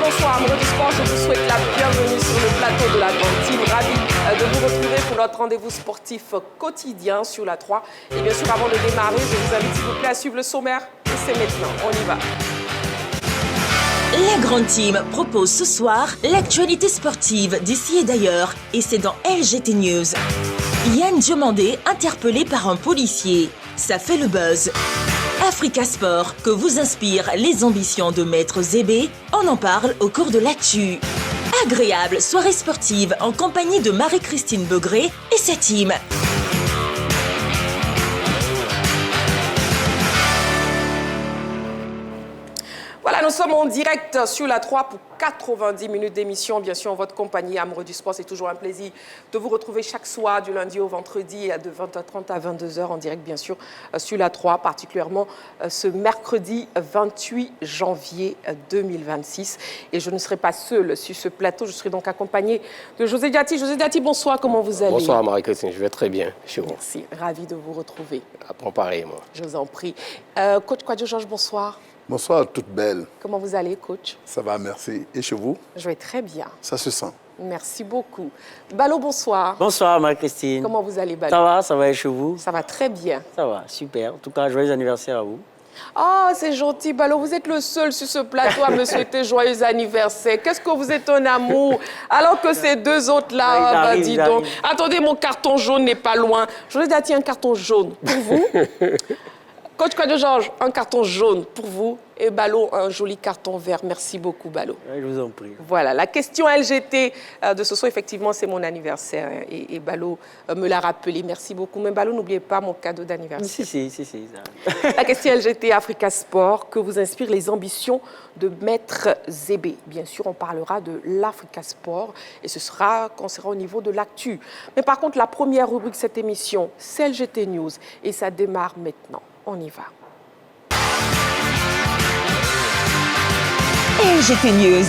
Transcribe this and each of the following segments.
bonsoir, amoureux du sport. Je vous souhaite la bienvenue sur le plateau de la Grande Team. Ravi de vous retrouver pour notre rendez-vous sportif quotidien sur la 3. Et bien sûr, avant de démarrer, je vous invite s'il vous plaît à suivre le sommaire. Et c'est maintenant, on y va. La Grande Team propose ce soir l'actualité sportive d'ici et d'ailleurs. Et c'est dans LGT News. Yann Diomandé interpellé par un policier. Ça fait le buzz. Africa Sport, que vous inspirent les ambitions de Maître Zébé, on en parle au cours de l'actu. Agréable soirée sportive en compagnie de Marie-Christine Begré et sa team. Voilà, nous sommes en direct sur la 3 pour 90 minutes d'émission. Bien sûr, en votre compagnie, amoureux du sport, c'est toujours un plaisir de vous retrouver chaque soir, du lundi au vendredi, de 20h30 à 22h, en direct, bien sûr, sur la 3, particulièrement ce mercredi 28 janvier 2026. Et je ne serai pas seule sur ce plateau, je serai donc accompagnée de José Diati. José Diati, bonsoir, comment vous allez? Bonsoir Marie-Christine, je vais très bien chez vous. Merci, ravi de vous retrouver. Bon, pareil, moi. Je vous en prie. Coach Kwadjo Georges, bonsoir. Bonsoir, toute belle. Comment vous allez, coach? Ça va, merci. Et chez vous? Je vais très bien. Ça se sent. Merci beaucoup. Balo, bonsoir. Bonsoir, Marie-Christine. Comment vous allez, Balo? Ça va et chez vous? Ça va très bien. Ça va, super. En tout cas, joyeux anniversaire à vous. Oh, c'est gentil, Balo. Vous êtes le seul sur ce plateau à me souhaiter joyeux anniversaire. Qu'est-ce que vous êtes un amour. Alors que ces deux autres-là, dis donc. Attendez, mon carton jaune n'est pas loin. Je vous ai dit un carton jaune pour vous. Coach Kwadjo Georges, un carton jaune pour vous et Balo, un joli carton vert. Merci beaucoup, Balo. Oui, je vous en prie. Voilà, la question LGT de ce soir, effectivement, c'est mon anniversaire et Balo me l'a rappelé. Merci beaucoup. Mais Balo, n'oubliez pas mon cadeau d'anniversaire. Si. La question LGT Africa Sport, que vous inspirent les ambitions de Maître Zébé. Bien sûr, on parlera de l'Africa Sport et ce sera quand on sera au niveau de l'actu. Mais par contre, la première rubrique de cette émission, c'est LGT News et ça démarre maintenant. On y va. LGT News.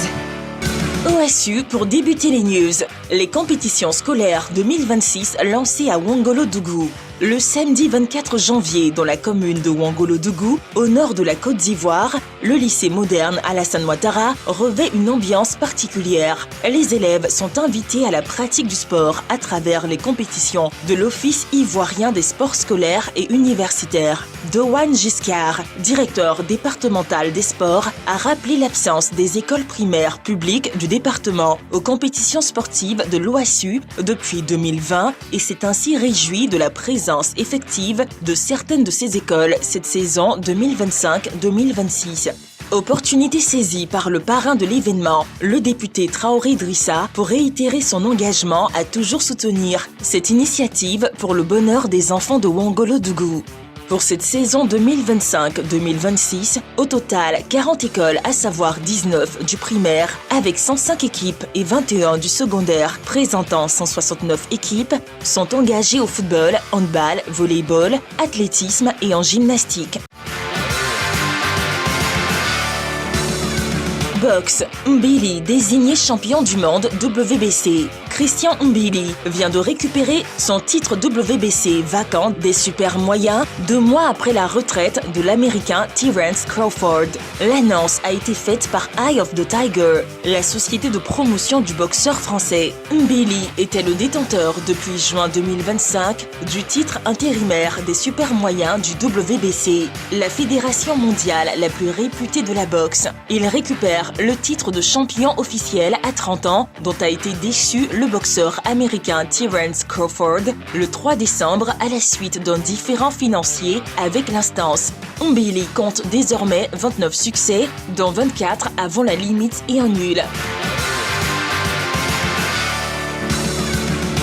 OSU pour débuter les news. Les compétitions scolaires 2026 lancées à Ouangolo-Dougou. Le samedi 24 janvier, dans la commune de Ouangolo-Dougou, au nord de la Côte d'Ivoire, le lycée moderne Alassane Ouattara revêt une ambiance particulière. Les élèves sont invités à la pratique du sport à travers les compétitions de l'Office ivoirien des sports scolaires et universitaires. Dowan Giscard, directeur départemental des sports, a rappelé l'absence des écoles primaires publiques du département aux compétitions sportives de l'OSU depuis 2020 et s'est ainsi réjoui de la présence effective de certaines de ces écoles cette saison 2025-2026. Opportunité saisie par le parrain de l'événement, le député Traoré Drissa, pour réitérer son engagement à toujours soutenir cette initiative pour le bonheur des enfants de Ouangolo-Dougou. Pour cette saison 2025-2026, au total, 40 écoles, à savoir 19 du primaire, avec 105 équipes et 21 du secondaire, présentant 169 équipes, sont engagées au football, handball, volley-ball, athlétisme et en gymnastique. Boxe, Mbili désigné champion du monde WBC. Christian Mbili vient de récupérer son titre WBC vacant des super moyens 2 mois après la retraite de l'Américain Terence Crawford. L'annonce a été faite par Eye of the Tiger, la société de promotion du boxeur français. Mbili était le détenteur depuis juin 2025 du titre intérimaire des super moyens du WBC, la fédération mondiale la plus réputée de la boxe. Il récupère le titre de champion officiel à 30 ans dont a été déchu le boxeur américain Terence Crawford le 3 décembre à la suite d'un différend financier avec l'instance. Mbili compte désormais 29 succès, dont 24 avant la limite et un nul.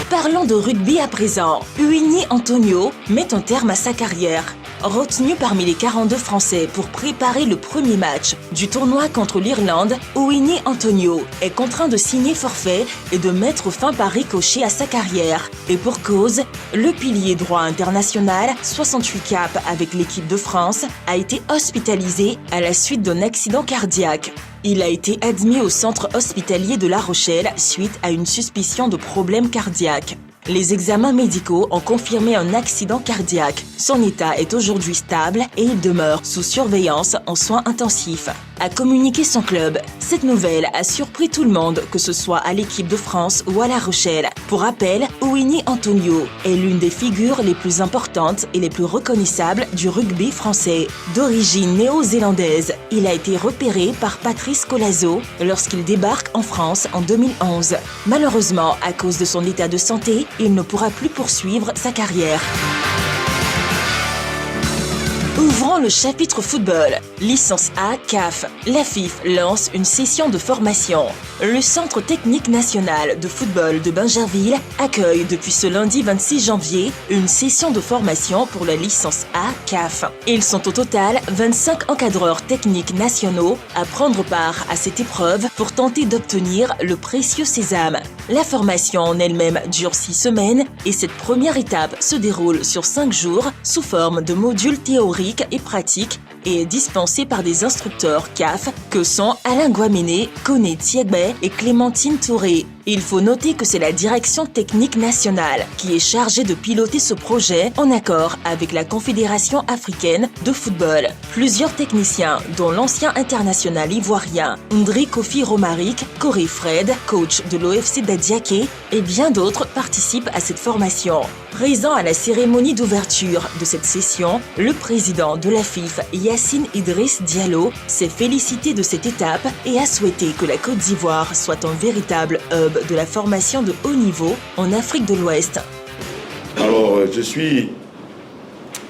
Parlons de rugby à présent. Uini Antonio met un terme à sa carrière. Retenu parmi les 42 Français pour préparer le premier match du tournoi contre l'Irlande, Uini Antonio est contraint de signer forfait et de mettre fin par ricochet à sa carrière. Et pour cause, le pilier droit international, 68 caps avec l'équipe de France, a été hospitalisé à la suite d'un accident cardiaque. Il a été admis au centre hospitalier de La Rochelle suite à une suspicion de problème cardiaque. Les examens médicaux ont confirmé un accident cardiaque. Son état est aujourd'hui stable et il demeure sous surveillance en soins intensifs. A communiqué son club, Cette nouvelle a surpris tout le monde, que ce soit à l'équipe de France ou à La Rochelle. Pour rappel, Owini Antonio est l'une des figures les plus importantes et les plus reconnaissables du rugby français. D'origine néo-zélandaise, il a été repéré par Patrice Colazo lorsqu'il débarque en France en 2011. Malheureusement, à cause de son état de santé, il ne pourra plus poursuivre sa carrière. Ouvrons le chapitre football. Licence A CAF. La FIF lance une session de formation. Le Centre technique national de football de Bingerville accueille depuis ce lundi 26 janvier une session de formation pour la licence A CAF. Ils sont au total 25 encadreurs techniques nationaux à prendre part à cette épreuve pour tenter d'obtenir le précieux sésame. La formation en elle-même dure 6 semaines et cette première étape se déroule sur 5 jours sous forme de modules théoriques et pratiques et est dispensée par des instructeurs CAF que sont Alain Guaméné, Koné Thiegbe et Clémentine Touré. Il faut noter que c'est la direction technique nationale qui est chargée de piloter ce projet en accord avec la Confédération africaine de football. Plusieurs techniciens, dont l'ancien international ivoirien Ndri Kofi Romaric, Corey Fred, coach de l'OFC d'Adiaké, et bien d'autres participent à cette formation. Présent à la cérémonie d'ouverture de cette session, le président de la FIF, Yacine Idriss Diallo, s'est félicité de cette étape et a souhaité que la Côte d'Ivoire soit un véritable hub de la formation de haut niveau en Afrique de l'Ouest. Alors, je suis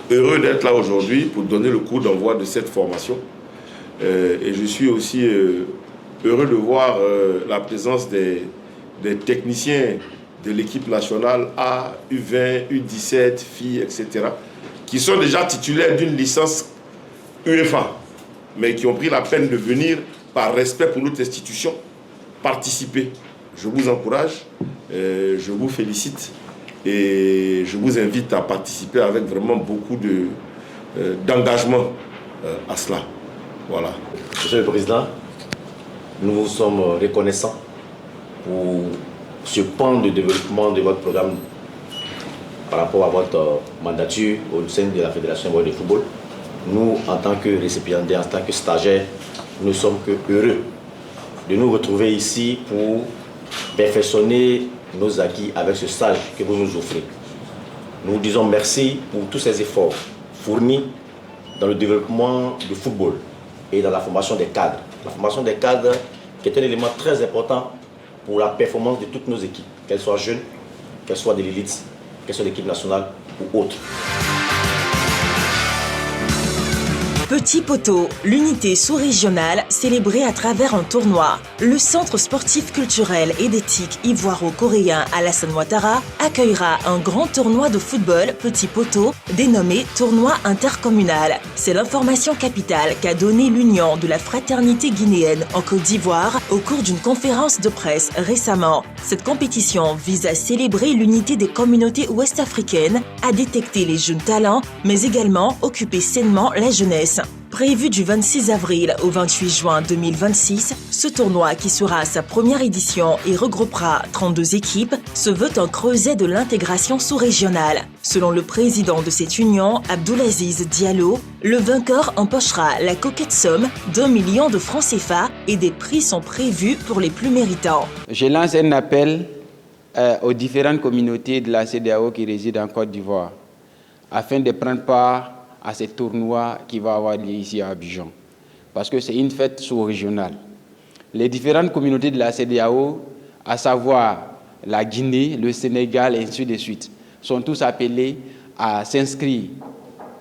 heureux d'être là aujourd'hui pour donner le coup d'envoi de cette formation. Et je suis aussi heureux de voir la présence des techniciens de l'équipe nationale A, U20, U17, filles, etc., qui sont déjà titulaires d'une licence UEFA, mais qui ont pris la peine de venir, par respect pour notre institution, participer. Je vous encourage, je vous félicite et je vous invite à participer avec vraiment beaucoup d'engagement à cela. Voilà. Monsieur le Président, nous vous sommes reconnaissants pour ce pan de développement de votre programme par rapport à votre mandature au sein de la Fédération de football. Nous, en tant que récipiendaires, en tant que stagiaires, nous sommes heureux de nous retrouver ici pour perfectionner nos acquis avec ce stage que vous nous offrez. Nous vous disons merci pour tous ces efforts fournis dans le développement du football et dans la formation des cadres. La formation des cadres qui est un élément très important pour la performance de toutes nos équipes, qu'elles soient jeunes, qu'elles soient de l'élite, qu'elles soient d'équipe nationale ou autres. Petit Poteau, l'unité sous-régionale célébrée à travers un tournoi. Le Centre sportif culturel et d'éthique ivoiro-coréen Alassane Ouattara accueillera un grand tournoi de football Petit Poteau dénommé Tournoi intercommunal. C'est l'information capitale qu'a donnée l'Union de la fraternité guinéenne en Côte d'Ivoire au cours d'une conférence de presse récemment. Cette compétition vise à célébrer l'unité des communautés ouest-africaines, à détecter les jeunes talents, mais également occuper sainement la jeunesse. Prévu du 26 avril au 28 juin 2026, ce tournoi qui sera à sa première édition et regroupera 32 équipes se veut un creuset de l'intégration sous-régionale. Selon le président de cette union, Abdoulaziz Diallo, le vainqueur empochera la coquette somme d'1 million de francs CFA et des prix sont prévus pour les plus méritants. Je lance un appel aux différentes communautés de la CEDEAO qui résident en Côte d'Ivoire afin de prendre part à ce tournoi qui va avoir lieu ici à Abidjan. Parce que c'est une fête sous-régionale. Les différentes communautés de la CEDEAO, à savoir la Guinée, le Sénégal et ainsi de suite, sont tous appelés à s'inscrire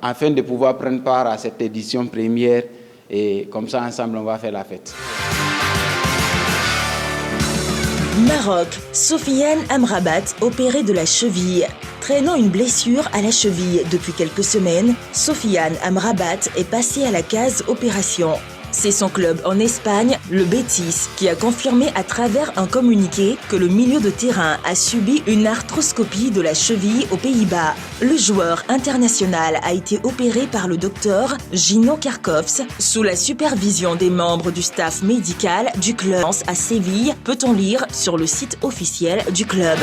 afin de pouvoir prendre part à cette édition première et comme ça, ensemble, on va faire la fête. Maroc, Sofiane Amrabat opéré de la cheville. Traînant une blessure à la cheville depuis quelques semaines, Sofiane Amrabat est passé à la case opération. C'est son club en Espagne, le Betis, qui a confirmé à travers un communiqué que le milieu de terrain a subi une arthroscopie de la cheville aux Pays-Bas. Le joueur international a été opéré par le docteur Gino Karkovs sous la supervision des membres du staff médical du club à Séville, peut-on lire sur le site officiel du club.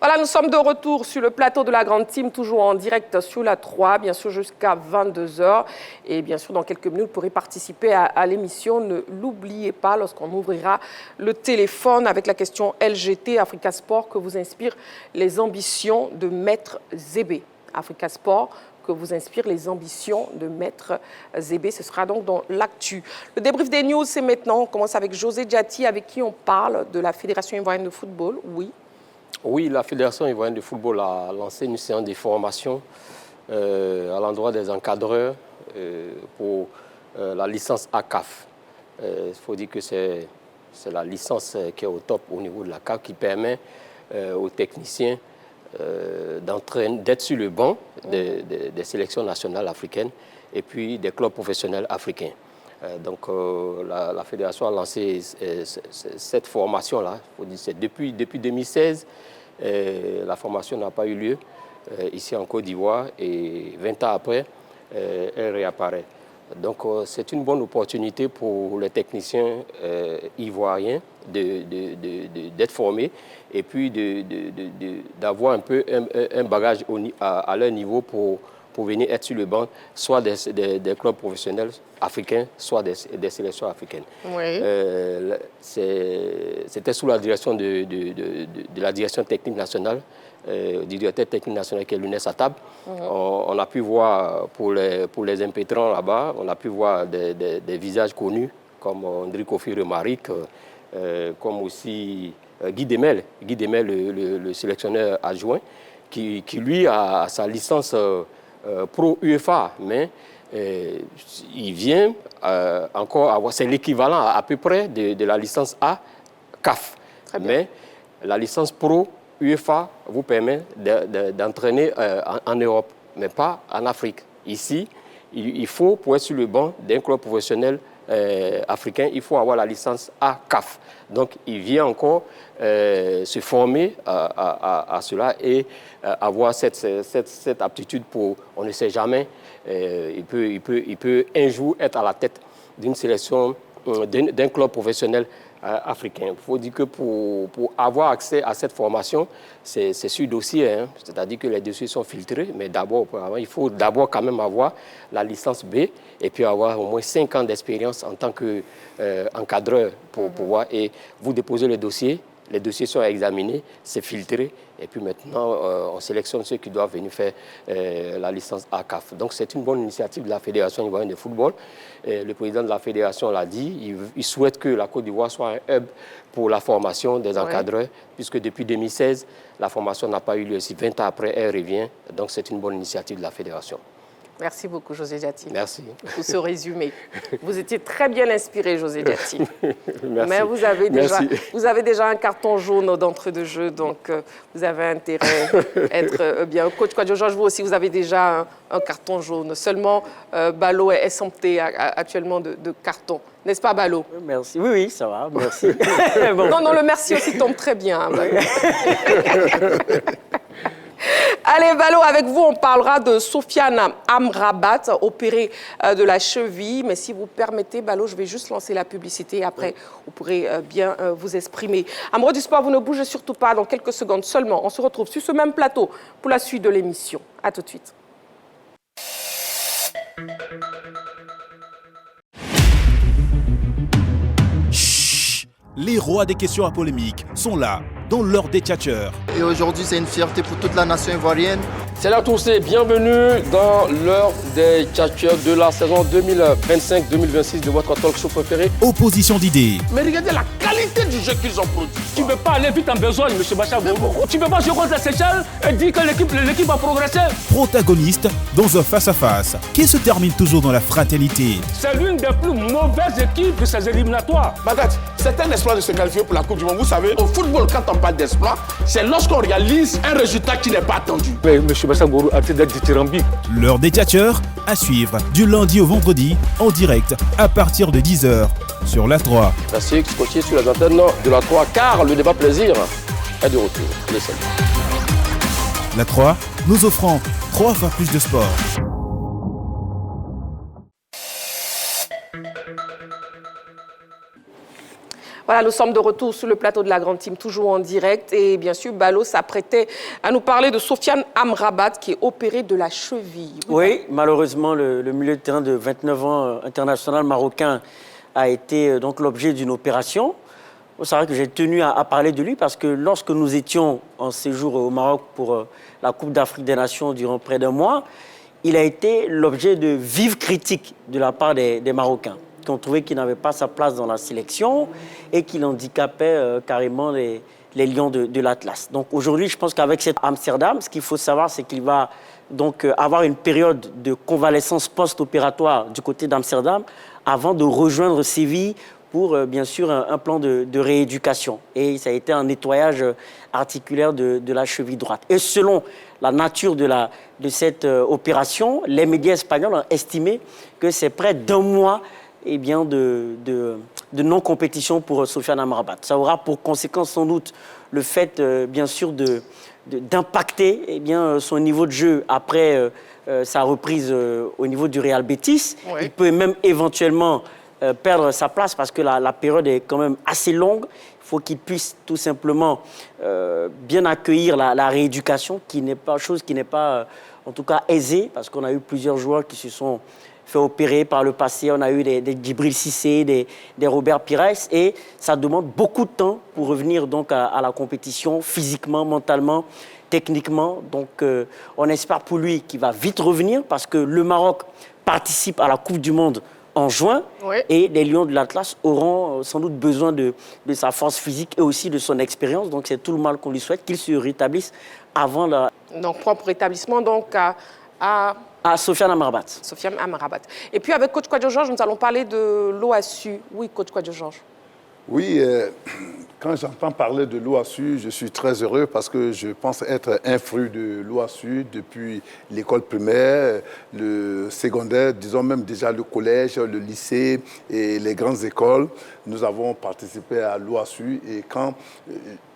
Voilà, nous sommes de retour sur le plateau de la Grande Team, toujours en direct sur la 3, bien sûr jusqu'à 22h. Et bien sûr, dans quelques minutes, vous pourrez participer à l'émission. Ne l'oubliez pas lorsqu'on ouvrira le téléphone avec la question LGT Africa Sport que vous inspirent les ambitions de Maître Zébé. Africa Sport que vous inspirent les ambitions de Maître Zébé. Ce sera donc dans l'actu. Le débrief des news, c'est maintenant. On commence avec José Diati, avec qui on parle de la Fédération ivoirienne de football. Oui. Oui, la Fédération ivoirienne de football a lancé une séance de formation à l'endroit des encadreurs pour la licence ACAF. Il faut dire que c'est la licence qui est au top au niveau de la CAF qui permet aux techniciens d'être sur le banc des sélections nationales africaines et puis des clubs professionnels africains. Donc la Fédération a lancé cette formation-là. Depuis 2016, la formation n'a pas eu lieu ici en Côte d'Ivoire et 20 ans après, elle réapparaît. Donc c'est une bonne opportunité pour les techniciens ivoiriens d'être formés et puis d'avoir un peu un bagage à leur niveau pour venir être sur le banc, soit des clubs professionnels africains, soit des sélections africaines. Oui. C'était sous la direction de la direction technique nationale, du directeur technique national qui est Lounès Attab. On a pu voir pour les impétrants là-bas, on a pu voir des visages connus comme André Kofi Romaric, comme aussi Guy Demel, le sélectionneur adjoint, qui lui a sa licence pro UEFA, mais il vient encore avoir, c'est l'équivalent à peu près de la licence A CAF. Mais la licence pro UEFA vous permet d'entraîner en Europe, mais pas en Afrique. Ici, il faut, pour être sur le banc d'un club professionnel africain, il faut avoir la licence A CAF. Donc, il vient encore se former à cela et avoir cette aptitude pour, on ne sait jamais, il peut un jour être à la tête d'une sélection, d'un club professionnel africain. Il faut dire que pour avoir accès à cette formation, c'est sur dossier, hein, c'est-à-dire que les dossiers sont filtrés, mais d'abord, il faut d'abord quand même avoir la licence B et puis avoir au moins 5 ans d'expérience en tant qu'encadreur pour pouvoir, et vous déposez le dossier. Les dossiers sont examinés, c'est filtré, et puis maintenant, on sélectionne ceux qui doivent venir faire la licence ACAF. Donc, c'est une bonne initiative de la Fédération ivoirienne de football. Le président de la Fédération l'a dit, il souhaite que la Côte d'Ivoire soit un hub pour la formation des encadreurs, puisque depuis 2016, la formation n'a pas eu lieu. Si 20 ans après, elle revient. Donc, c'est une bonne initiative de la Fédération. Merci beaucoup, José Diati. Merci. Pour ce résumé. Vous étiez très bien inspiré, José Diati. Merci. Mais vous avez déjà un carton jaune d'entrée de jeu, donc vous avez intérêt à être bien. Coach Kwadjo Georges, vous aussi, vous avez déjà un carton jaune. Seulement, Balo est exempté actuellement de carton. N'est-ce pas, Balo? Merci. Oui, ça va, merci. Bon. Non, le merci aussi tombe très bien. Hein, allez, Balo, avec vous, on parlera de Sofiane Amrabat, opéré de la cheville. Mais si vous permettez, Balo, je vais juste lancer la publicité et après, vous pourrez bien vous exprimer. Amoureux du sport, vous ne bougez surtout pas. Dans quelques secondes seulement, on se retrouve sur ce même plateau pour la suite de l'émission. À tout de suite. Chut, les rois des questions à polémique sont là, dans l'heure des tchatcheurs. Et aujourd'hui, c'est une fierté pour toute la nation ivoirienne. C'est là tous et bienvenue dans l'heure des tchatcheurs de la saison 2025-2026 de votre talk show préféré. Opposition d'idées. Mais regardez la qualité du jeu qu'ils ont produit. Tu ne peux pas aller vite en besogne, M. Bachar Bourou. Tu ne peux pas jouer contre la Seychelles et dire que l'équipe a progressé. Protagoniste dans un face-à-face qui se termine toujours dans la fraternité. C'est l'une des plus mauvaises équipes de ces éliminatoires. Bagat, c'est un exploit de se qualifier pour la Coupe du Monde. Vous savez, au football, quand on parle d'exploit, c'est lorsqu'on réalise un résultat qui n'est pas attendu. Mais M. Bachar Bourou a peut-être dithyrambique. L'heure des tchatcheurs à suivre du lundi au vendredi en direct à partir de 10h sur la 3. Merci, scotché sur les antennes de la 3, car le débat plaisir est de retour. Allez, salut. La 3, nous offrant 3 fois plus de sport. Voilà, nous sommes de retour sur le plateau de la Grande Team, toujours en direct. Et bien sûr, Balo s'apprêtait à nous parler de Sofiane Amrabat, qui est opéré de la cheville. Oui, malheureusement, le milieu de terrain de 29 ans, international marocain, a été donc l'objet d'une opération. C'est vrai que j'ai tenu à parler de lui parce que lorsque nous étions en séjour au Maroc pour la Coupe d'Afrique des Nations durant près d'un mois, il a été l'objet de vives critiques de la part des Marocains, qui ont trouvé qu'il n'avait pas sa place dans la sélection et qu'il handicapait carrément les lions de l'Atlas. Donc aujourd'hui, je pense qu'avec cet Amsterdam, ce qu'il faut savoir, c'est qu'il va donc avoir une période de convalescence post-opératoire du côté d'Amsterdam avant de rejoindre Séville pour, bien sûr, un plan de rééducation. Et ça a été un nettoyage articulaire de la cheville droite. Et selon la nature de cette opération, les médias espagnols ont estimé que c'est près d'un mois de non-compétition pour Sofiane Amrabat. Ça aura pour conséquence sans doute le fait, bien sûr, d'impacter son niveau de jeu après sa reprise au niveau du Real Betis. Oui. Il peut même éventuellement perdre sa place parce que la période est quand même assez longue. Il faut qu'il puisse tout simplement bien accueillir la rééducation, chose qui n'est pas, en tout cas, aisée, parce qu'on a eu plusieurs joueurs qui se sont fait opérer par le passé. On a eu des Djibril Cissé, des Robert Pires, et ça demande beaucoup de temps pour revenir donc à la compétition, physiquement, mentalement, techniquement. Donc on espère pour lui qu'il va vite revenir parce que le Maroc participe à la Coupe du Monde en juin, oui. Et les Lions de l'Atlas auront sans doute besoin de sa force physique et aussi de son expérience. Donc c'est tout le mal qu'on lui souhaite, qu'il se rétablisse avant la... Donc propre rétablissement donc à Sofiane Amrabat. Sofiane Amrabat. Et puis avec Coach Kouadio Georges, nous allons parler de l'OASU. Oui, Coach Kouadio Georges. Oui, quand j'entends parler de l'OASU, je suis très heureux parce que je pense être un fruit de l'OASU depuis l'école primaire, le secondaire, disons même déjà le collège, le lycée et les grandes écoles. Nous avons participé à l'OASU et quand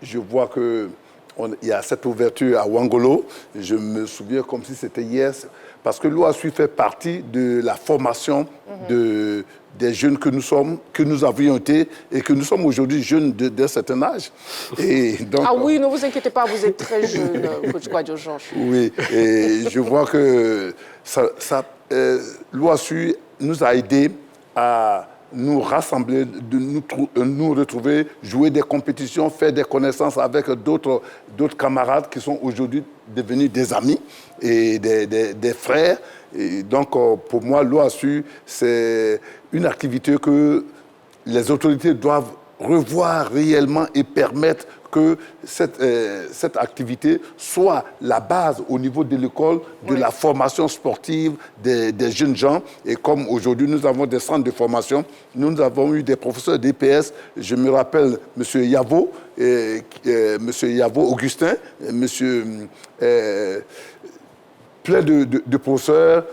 je vois qu'il y a cette ouverture à Ouangolo, je me souviens comme si c'était hier, parce que l'OASU fait partie de la formation des jeunes que nous avions été et que nous sommes aujourd'hui jeunes d'un certain âge. Et donc, oui, ne vous inquiétez pas, vous êtes très jeune, Coach Kouadio Georges. Oui, et je vois que l'OASU nous a aidés à nous rassembler, de nous retrouver, jouer des compétitions, faire des connaissances avec d'autres camarades qui sont aujourd'hui devenus des amis et des frères. Et donc, pour moi, l'OASU, c'est une activité que les autorités doivent revoir réellement et permettre que cette activité soit la base au niveau de l'école, de la formation sportive des jeunes gens. Et comme aujourd'hui, nous avons des centres de formation, nous avons eu des professeurs d'EPS. Je me rappelle M. Yavo, Augustin, plein de professeurs.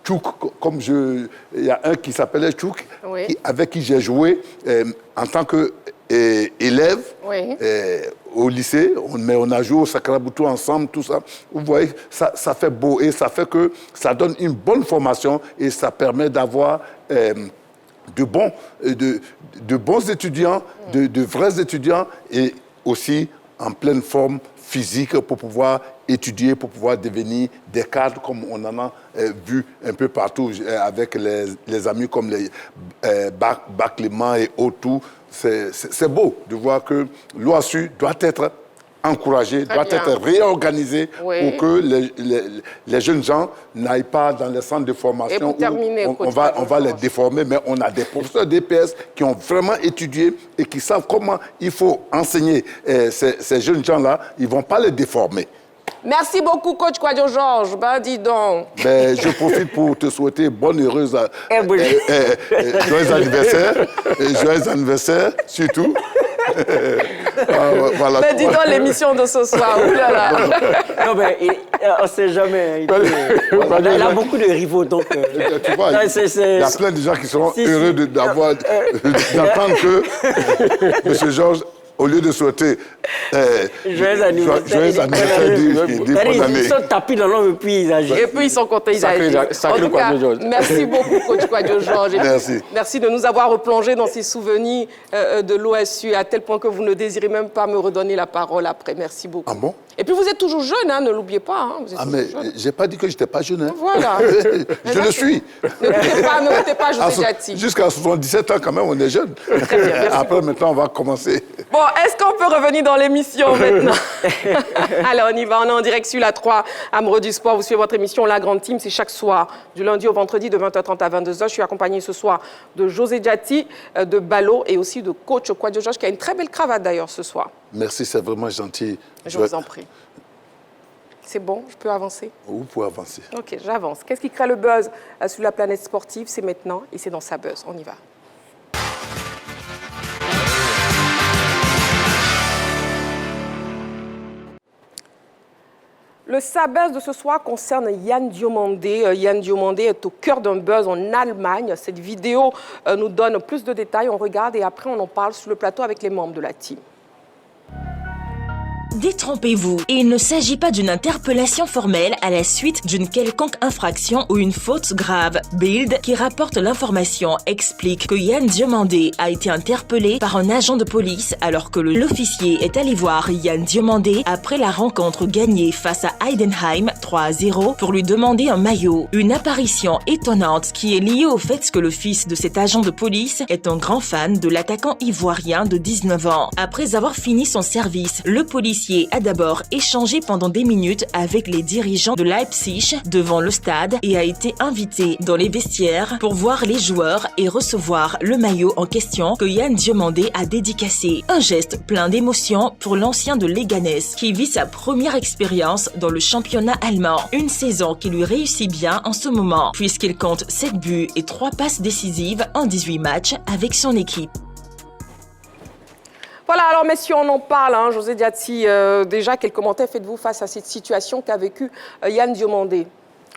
Tchouk, il y a un qui s'appelait Tchouk, oui. Avec qui j'ai joué en tant qu'élève oui. Au lycée, on a joué au Sakraboutou ensemble, tout ça. Vous voyez, ça fait beau et ça fait que ça donne une bonne formation et ça permet d'avoir de bons étudiants, de vrais étudiants et aussi en pleine forme physique pour pouvoir étudier, pour pouvoir devenir des cadres comme on en a vu un peu partout avec les amis comme les Baclément et Autou. C'est beau de voir que l'OASU doit être encouragé, doit être réorganisé oui. Pour que les jeunes gens n'aillent pas dans les centres de formation où on va les déformer, mais on a des professeurs d'EPS qui ont vraiment étudié et qui savent comment il faut enseigner ces jeunes gens-là. Ils ne vont pas les déformer. Merci beaucoup, Coach Kouadio Georges. Ben, dis donc. Ben, je profite pour te souhaiter joyeux anniversaire. Joyeux anniversaire, surtout. Voilà. Mais dis donc l'émission de ce soir. Non, mais on ne sait jamais. Il a beaucoup de rivaux, donc... Tu vois, il y a plein de gens qui seront heureux d'entendre que M. Georges au lieu de souhaiter joyeux anniversaire, bonne année. Ils sont tapis dans l'homme et puis ils agissent. Et puis ils sont contents, ils agissent. En tout cas, merci beaucoup, coach Kouadio Georges. Merci de nous avoir replongé dans ces souvenirs de l'OSU, à tel point que vous ne désirez même pas me redonner la parole après. Merci beaucoup. Ah bon? Et puis vous êtes toujours jeune, hein, ne l'oubliez pas. Hein, mais j'ai pas dit que j'étais pas jeune. Hein. Voilà. Je le suis. Ne quittez pas, José Diaty. Jusqu'à 77 ans, quand même, on est jeune. Très bien, après, maintenant, on va commencer. Bon, est-ce qu'on peut revenir dans l'émission maintenant? Alors, on y va. On est en direct sur la 3, amoureux du sport. Vous suivez votre émission La Grande Team. C'est chaque soir, du lundi au vendredi, de 20h30 à 22h. Je suis accompagnée ce soir de José Diaty, de Balo et aussi de coach Kouadio Georges, qui a une très belle cravate d'ailleurs ce soir. Merci, c'est vraiment gentil. Je vous en prie. C'est bon, je peux avancer? Vous pouvez avancer. Ok, j'avance. Qu'est-ce qui crée le buzz sur la planète sportive? C'est maintenant et c'est dans sa buzz. On y va. Le Sabuzz de ce soir concerne Yann Diomandé. Yann Diomandé est au cœur d'un buzz en Allemagne. Cette vidéo nous donne plus de détails. On regarde et après on en parle sur le plateau avec les membres de la team. Détrompez-vous, et il ne s'agit pas d'une interpellation formelle à la suite d'une quelconque infraction ou une faute grave. Bild, qui rapporte l'information, explique que Yann Diomandé a été interpellé par un agent de police alors que l'officier est allé voir Yann Diomandé après la rencontre gagnée face à Heidenheim 3-0 pour lui demander un maillot. Une apparition étonnante qui est liée au fait que le fils de cet agent de police est un grand fan de l'attaquant ivoirien de 19 ans. Après avoir fini son service, le policier a d'abord échangé pendant des minutes avec les dirigeants de Leipzig devant le stade et a été invité dans les vestiaires pour voir les joueurs et recevoir le maillot en question que Yann Diomandé a dédicacé. Un geste plein d'émotion pour l'ancien de Leganés qui vit sa première expérience dans le championnat allemand. Une saison qui lui réussit bien en ce moment puisqu'il compte 7 buts et 3 passes décisives en 18 matchs avec son équipe. Voilà, alors messieurs, on en parle, hein, José Diaty. Déjà, quel commentaire faites-vous face à cette situation qu'a vécue Yann Diomandé?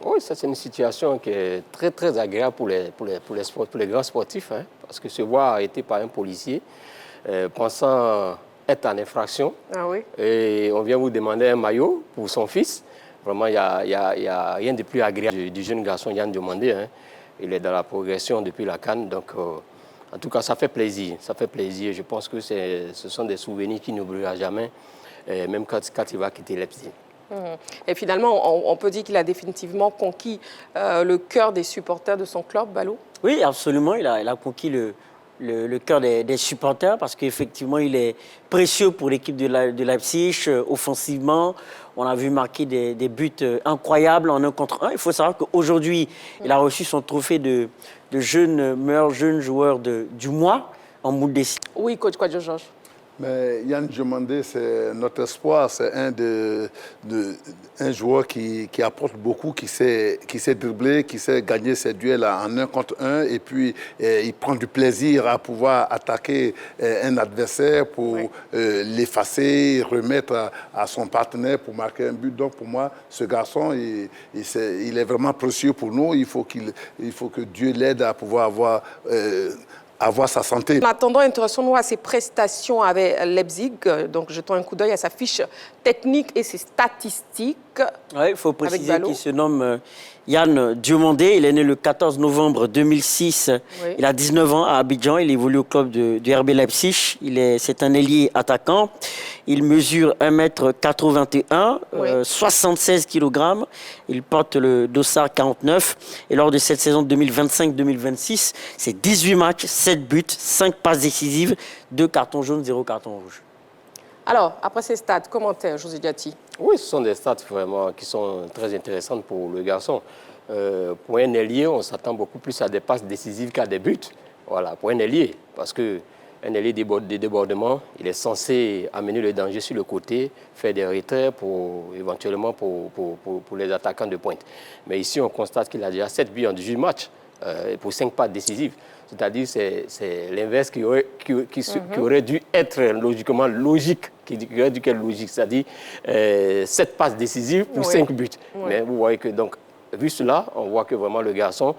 Oui, ça c'est une situation qui est très très agréable pour les grands sportifs, hein, parce que se voir arrêté par un policier pensant être en infraction, et on vient vous demander un maillot pour son fils. Vraiment, il n'y a rien de plus agréable du jeune garçon Yann Diomandé. Hein. Il est dans la progression depuis la CAN, donc... en tout cas, ça fait plaisir. Ça fait plaisir. Je pense que ce sont des souvenirs qui n'oubliera jamais, même quand il va quitter Leipzig. Et finalement, on peut dire qu'il a définitivement conquis le cœur des supporters de son club, Balo? Oui, absolument. Il a conquis le cœur des supporters parce qu'effectivement, il est précieux pour l'équipe de Leipzig offensivement. On a vu marquer des buts incroyables en 1 contre 1. Il faut savoir qu'aujourd'hui, il a reçu son trophée de meilleur jeune joueur du mois en Bundesliga. Oui, coach Kouadio Georges. Mais Yann Diomandé, c'est notre espoir. C'est un joueur qui apporte beaucoup, qui sait dribbler, qui sait gagner ses duels en 1 contre 1. Et puis, il prend du plaisir à pouvoir attaquer un adversaire pour l'effacer, remettre à son partenaire pour marquer un but. Donc, pour moi, ce garçon, il est vraiment précieux pour nous. Il faut que Dieu l'aide à pouvoir avoir sa santé. En attendant, intéressons-nous à ses prestations avec Leipzig. Donc, jetons un coup d'œil à sa fiche technique et ses statistiques. Oui, il faut préciser qu'il se nomme Yann Diomandé. Il est né le 14 novembre 2006. Oui. Il a 19 ans à Abidjan. Il évolue au club du RB Leipzig. C'est un ailier attaquant. Il mesure 1m81, 76 kg. Il porte le dossard 49. Et lors de cette saison 2025-2026, c'est 18 matchs, 7 buts, 5 passes décisives, 2 cartons jaunes, 0 carton rouge. Alors, après ces stats, commentaire, José Diaty? Oui, ce sont des stats vraiment qui sont très intéressantes pour le garçon. Pour un ailier, on s'attend beaucoup plus à des passes décisives qu'à des buts. Voilà, pour un ailier, parce qu'un ailier de débordement, il est censé amener le danger sur le côté, faire des retraits éventuellement pour les attaquants de pointe. Mais ici, on constate qu'il a déjà 7 buts en 18 matchs pour 5 passes décisives. C'est-à-dire c'est l'inverse qui aurait dû être logiquement logique, qui aurait dû être logique, c'est-à-dire 7 passes décisives pour 5 buts. Mais vous voyez que, donc, vu cela, on voit que vraiment le garçon,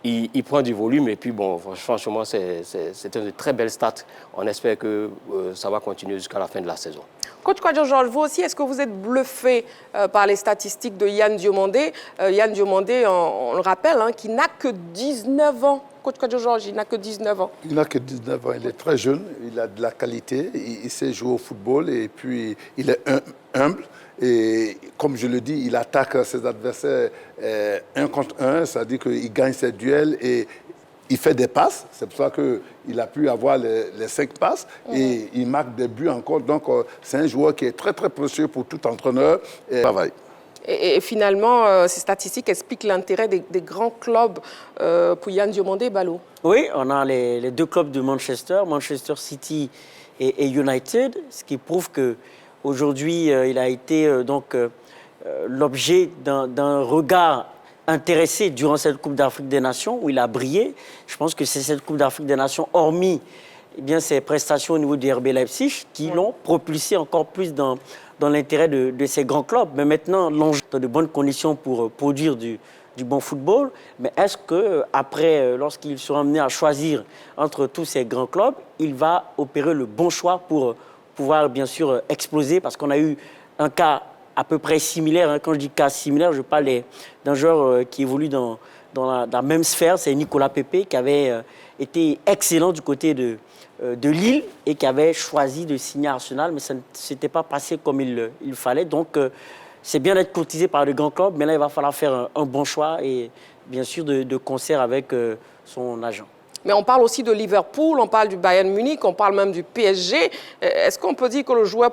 il prend du volume et puis bon, franchement, c'est une très belle stat. On espère que ça va continuer jusqu'à la fin de la saison. Coach Kwadjo Georges, vous aussi, est-ce que vous êtes bluffé par les statistiques de Yann Diomandé? Yann Diomandé, on le rappelle, hein, qui n'a que 19 ans. Coach Kwadjo Georges, il n'a que 19 ans. Il n'a que 19 ans, il est très jeune, il a de la qualité, il sait jouer au football et puis il est humble. Et comme je le dis, il attaque ses adversaires 1 contre 1, c'est-à-dire qu'il gagne ses duels et il fait des passes. C'est pour ça qu'il a pu avoir les 5 passes et il marque des buts encore. Donc, c'est un joueur qui est très, très précieux pour tout entraîneur et travail. Et finalement, ces statistiques expliquent l'intérêt des grands clubs pour Yann Diomandé et Ballot. Oui, on a les 2 clubs de Manchester City et United, ce qui prouve qu'aujourd'hui, il a été l'objet d'un regard intéressé durant cette Coupe d'Afrique des Nations où il a brillé. Je pense que c'est cette Coupe d'Afrique des Nations, hormis ses prestations au niveau du RB Leipzig, qui l'ont propulsé encore plus dans l'intérêt de ces grands clubs. Mais maintenant, l'enjeu dans de bonnes conditions pour produire du bon football. Mais est-ce qu'après, lorsqu'il sera amené à choisir entre tous ces grands clubs, il va opérer le bon choix pour pouvoir, bien sûr, exploser? Parce qu'on a eu un cas à peu près similaire. Hein. Quand je dis cas similaire, je parle d'un joueur qui évolue dans la même sphère. C'est Nicolas Pepe qui avait été excellent du côté de Lille et qui avait choisi de signer à Arsenal, mais ça ne s'était pas passé comme il fallait. Donc, c'est bien d'être courtisé par de grands clubs, mais là, il va falloir faire un bon choix et bien sûr de concert avec son agent. Mais on parle aussi de Liverpool, on parle du Bayern Munich, on parle même du PSG. Est-ce qu'on peut dire que le joueur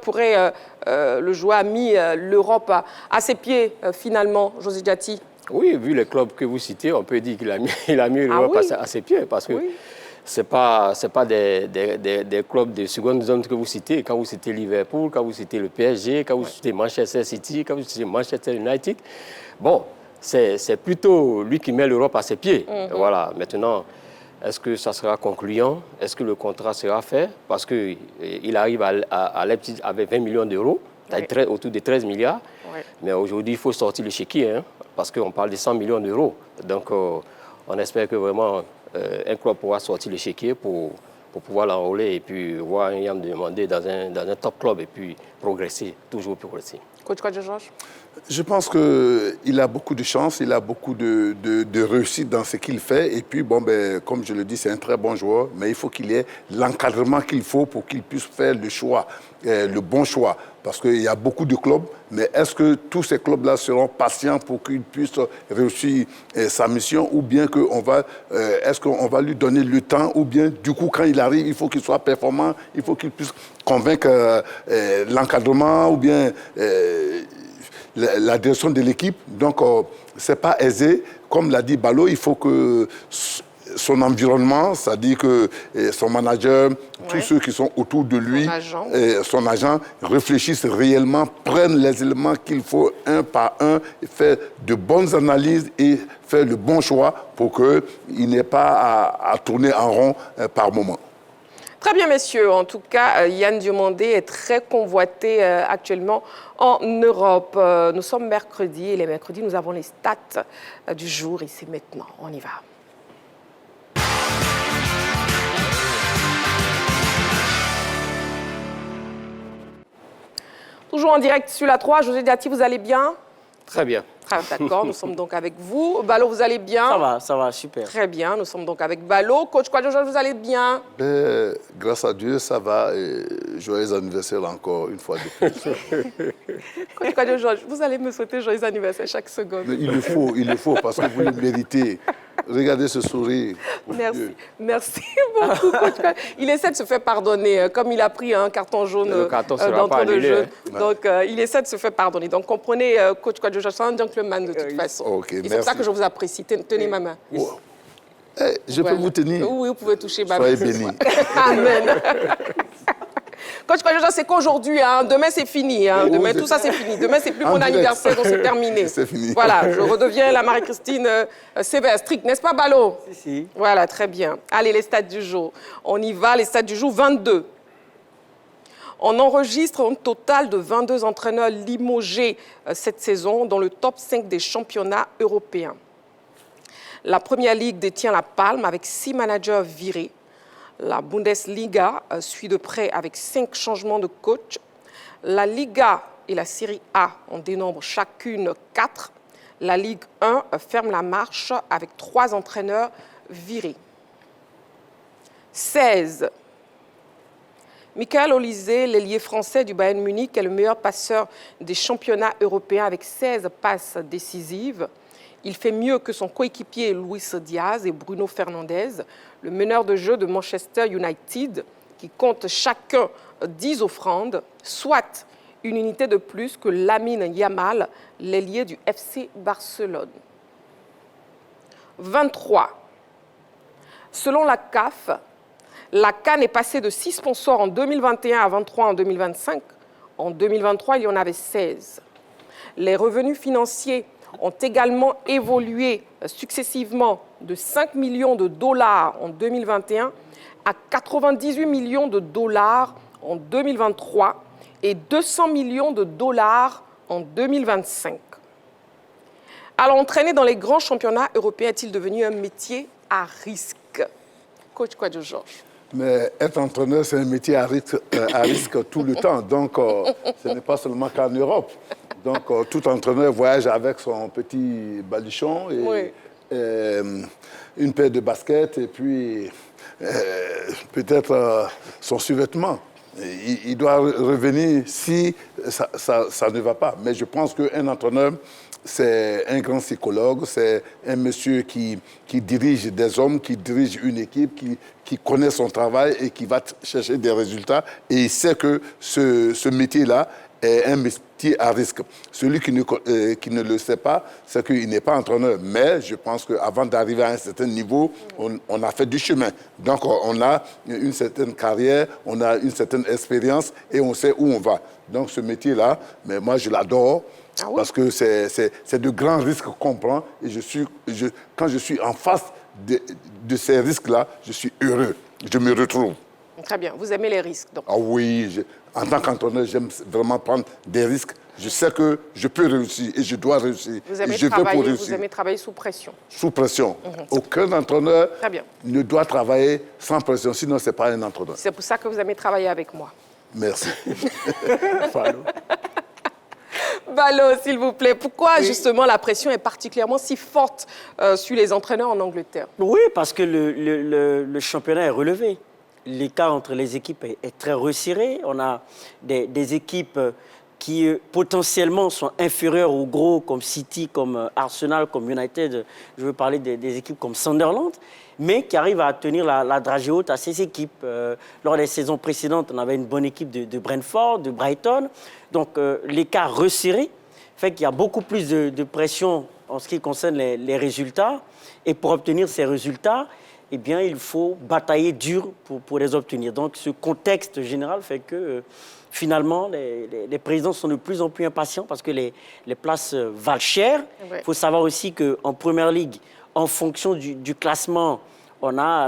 a mis l'Europe à ses pieds finalement, José Diaty? Oui, vu les clubs que vous citez, on peut dire qu'il a mis l'Europe à ses pieds parce que c'est pas des clubs de seconde zone que vous citez. Quand vous citez Liverpool, quand vous citez le PSG, quand vous citez Manchester City, quand vous citez Manchester United, bon, c'est plutôt lui qui met l'Europe à ses pieds. Voilà. Maintenant, est-ce que ça sera concluant? Est-ce que le contrat sera fait? Parce qu'il arrive à Leipzig avec 20 millions d'euros, autour de 13 milliards. Oui. Mais aujourd'hui, il faut sortir le chéquier, hein, parce qu'on parle de 100 millions d'euros. Donc, on espère que vraiment un club pourra sortir le chéquier pour pouvoir l'enrôler et puis voir un Yann Diomandé dans un top club et puis progresser, toujours progresser. Coach Kwadjo Georges? Je pense qu'il a beaucoup de chance, il a beaucoup de réussite dans ce qu'il fait. Et puis, bon, comme je le dis, c'est un très bon joueur, mais il faut qu'il ait l'encadrement qu'il faut pour qu'il puisse faire le choix, le bon choix. Parce qu'il y a beaucoup de clubs, mais est-ce que tous ces clubs-là seront patients pour qu'il puisse réussir sa mission? Ou bien est-ce qu'on va lui donner le temps? Ou bien, du coup, quand il arrive, il faut qu'il soit performant, il faut qu'il puisse convaincre l'encadrement ou bien la direction de l'équipe. Donc, ce n'est pas aisé. Comme l'a dit Ballot, il faut que son environnement, c'est-à-dire que son manager, tous ceux qui sont autour de lui, son agent, réfléchissent réellement, prennent les éléments qu'il faut un par un, faire de bonnes analyses et faire le bon choix pour qu'il n'ait pas à tourner en rond par moment. Très bien, messieurs. En tout cas, Yann Diomandé est très convoité actuellement en Europe. Nous sommes mercredi et les mercredis, nous avons les stats du jour et c'est maintenant. On y va. Toujours en direct sur la 3. José Diaty, vous allez bien? Très bien. D'accord, nous sommes donc avec vous. Ballot, vous allez bien? Ça va, super. Très bien, nous sommes donc avec Ballot. Coach Kwadjo Georges, vous allez bien? Grâce à Dieu, ça va. Et joyeux anniversaire encore une fois de plus. Coach Kwadjo Georges, vous allez me souhaiter joyeux anniversaire chaque seconde. Mais il le faut, parce que vous le méritez. Regardez ce sourire. Merci beaucoup, Coach. Il essaie de se faire pardonner, comme il a pris un carton jaune d'entrée de jeu. Hein. Donc, il essaie de se faire pardonner. Donc, comprenez, Coach Kwadjo Georges, c'est un gentleman de toute façon. Okay, c'est pour ça que je vous apprécie. Tenez ma main. Oh. Je peux vous tenir? Oui, vous pouvez toucher ma main. Soyez bénis. Amen. Coach Kwadjo Georges, c'est qu'aujourd'hui, hein, demain c'est fini. Hein, demain, tout ça c'est fini. Demain, c'est plus mon anniversaire, donc c'est terminé. C'est fini. Voilà, je redeviens la Marie-Christine sévère, stricte, n'est-ce pas, Ballot? Si. Voilà, très bien. Allez, les stats du jour. On y va, les stats du jour, 22. On enregistre un total de 22 entraîneurs limogés cette saison dans le top 5 des championnats européens. La Première Ligue détient la palme avec 6 managers virés. La Bundesliga suit de près avec 5 changements de coach. La Liga et la Série A en dénombrent chacune 4. La Ligue 1 ferme la marche avec 3 entraîneurs virés. 16. Michael Olise, l'ailier français du Bayern Munich, est le meilleur passeur des championnats européens avec 16 passes décisives. Il fait mieux que son coéquipier Luis Diaz et Bruno Fernandes, le meneur de jeu de Manchester United, qui compte chacun 10 offrandes, soit une unité de plus que Lamine Yamal, l'ailier du FC Barcelone. 23. Selon la CAF, la CAN est passée de 6 sponsors en 2021 à 23 en 2025. En 2023, il y en avait 16. Les revenus financiers ont également évolué successivement de 5 millions de dollars en 2021 à 98 millions de dollars en 2023 et 200 millions de dollars en 2025. Alors, entraîner dans les grands championnats européens est-il devenu un métier à risque? Coach Kouadio Georges. Mais être entraîneur, c'est un métier à risque tout le temps. Donc, ce n'est pas seulement qu'en Europe. Donc, tout entraîneur voyage avec son petit baluchon et une paire de baskets et puis peut-être son survêtement. Il doit revenir si ça ne va pas. Mais je pense qu'un entraîneur, c'est un grand psychologue, c'est un monsieur qui dirige des hommes, qui dirige une équipe, qui connaît son travail et qui va chercher des résultats. Et il sait que ce métier-là est un métier à risque. Celui qui ne le sait pas, c'est qu'il n'est pas entraîneur. Mais je pense qu'avant d'arriver à un certain niveau, on a fait du chemin. Donc on a une certaine carrière, on a une certaine expérience et on sait où on va. Donc ce métier-là, mais moi je l'adore. Ah oui? Parce que c'est de grands risques qu'on prend. Et quand je suis en face de ces risques-là, je suis heureux. Je me retrouve. Très bien. Vous aimez les risques, donc? Ah oui. En tant qu'entraîneur, j'aime vraiment prendre des risques. Je sais que je peux réussir et je dois réussir. Vous aimez travailler sous pression? Sous pression. Aucun entraîneur ne doit travailler sans pression, sinon ce n'est pas un entraîneur. C'est pour ça que vous aimez travailler avec moi. Merci. Balo, s'il vous plaît, pourquoi justement la pression est particulièrement si forte sur les entraîneurs en Angleterre? Oui, parce que le championnat est relevé. L'écart entre les équipes est très resserré. On a des équipes qui potentiellement sont inférieures aux gros comme City, comme Arsenal, comme United. Je veux parler des équipes comme Sunderland, mais qui arrivent à tenir la dragée haute à ces équipes. Lors des saisons précédentes, on avait une bonne équipe de Brentford, de Brighton. Donc l'écart resserré fait qu'il y a beaucoup plus de pression en ce qui concerne les résultats. Et pour obtenir ces résultats, eh bien, il faut batailler dur pour les obtenir. Donc ce contexte général fait que finalement, les présidents sont de plus en plus impatients parce que les places valent cher. Il faut savoir aussi qu'en Première Ligue, en fonction du classement, on a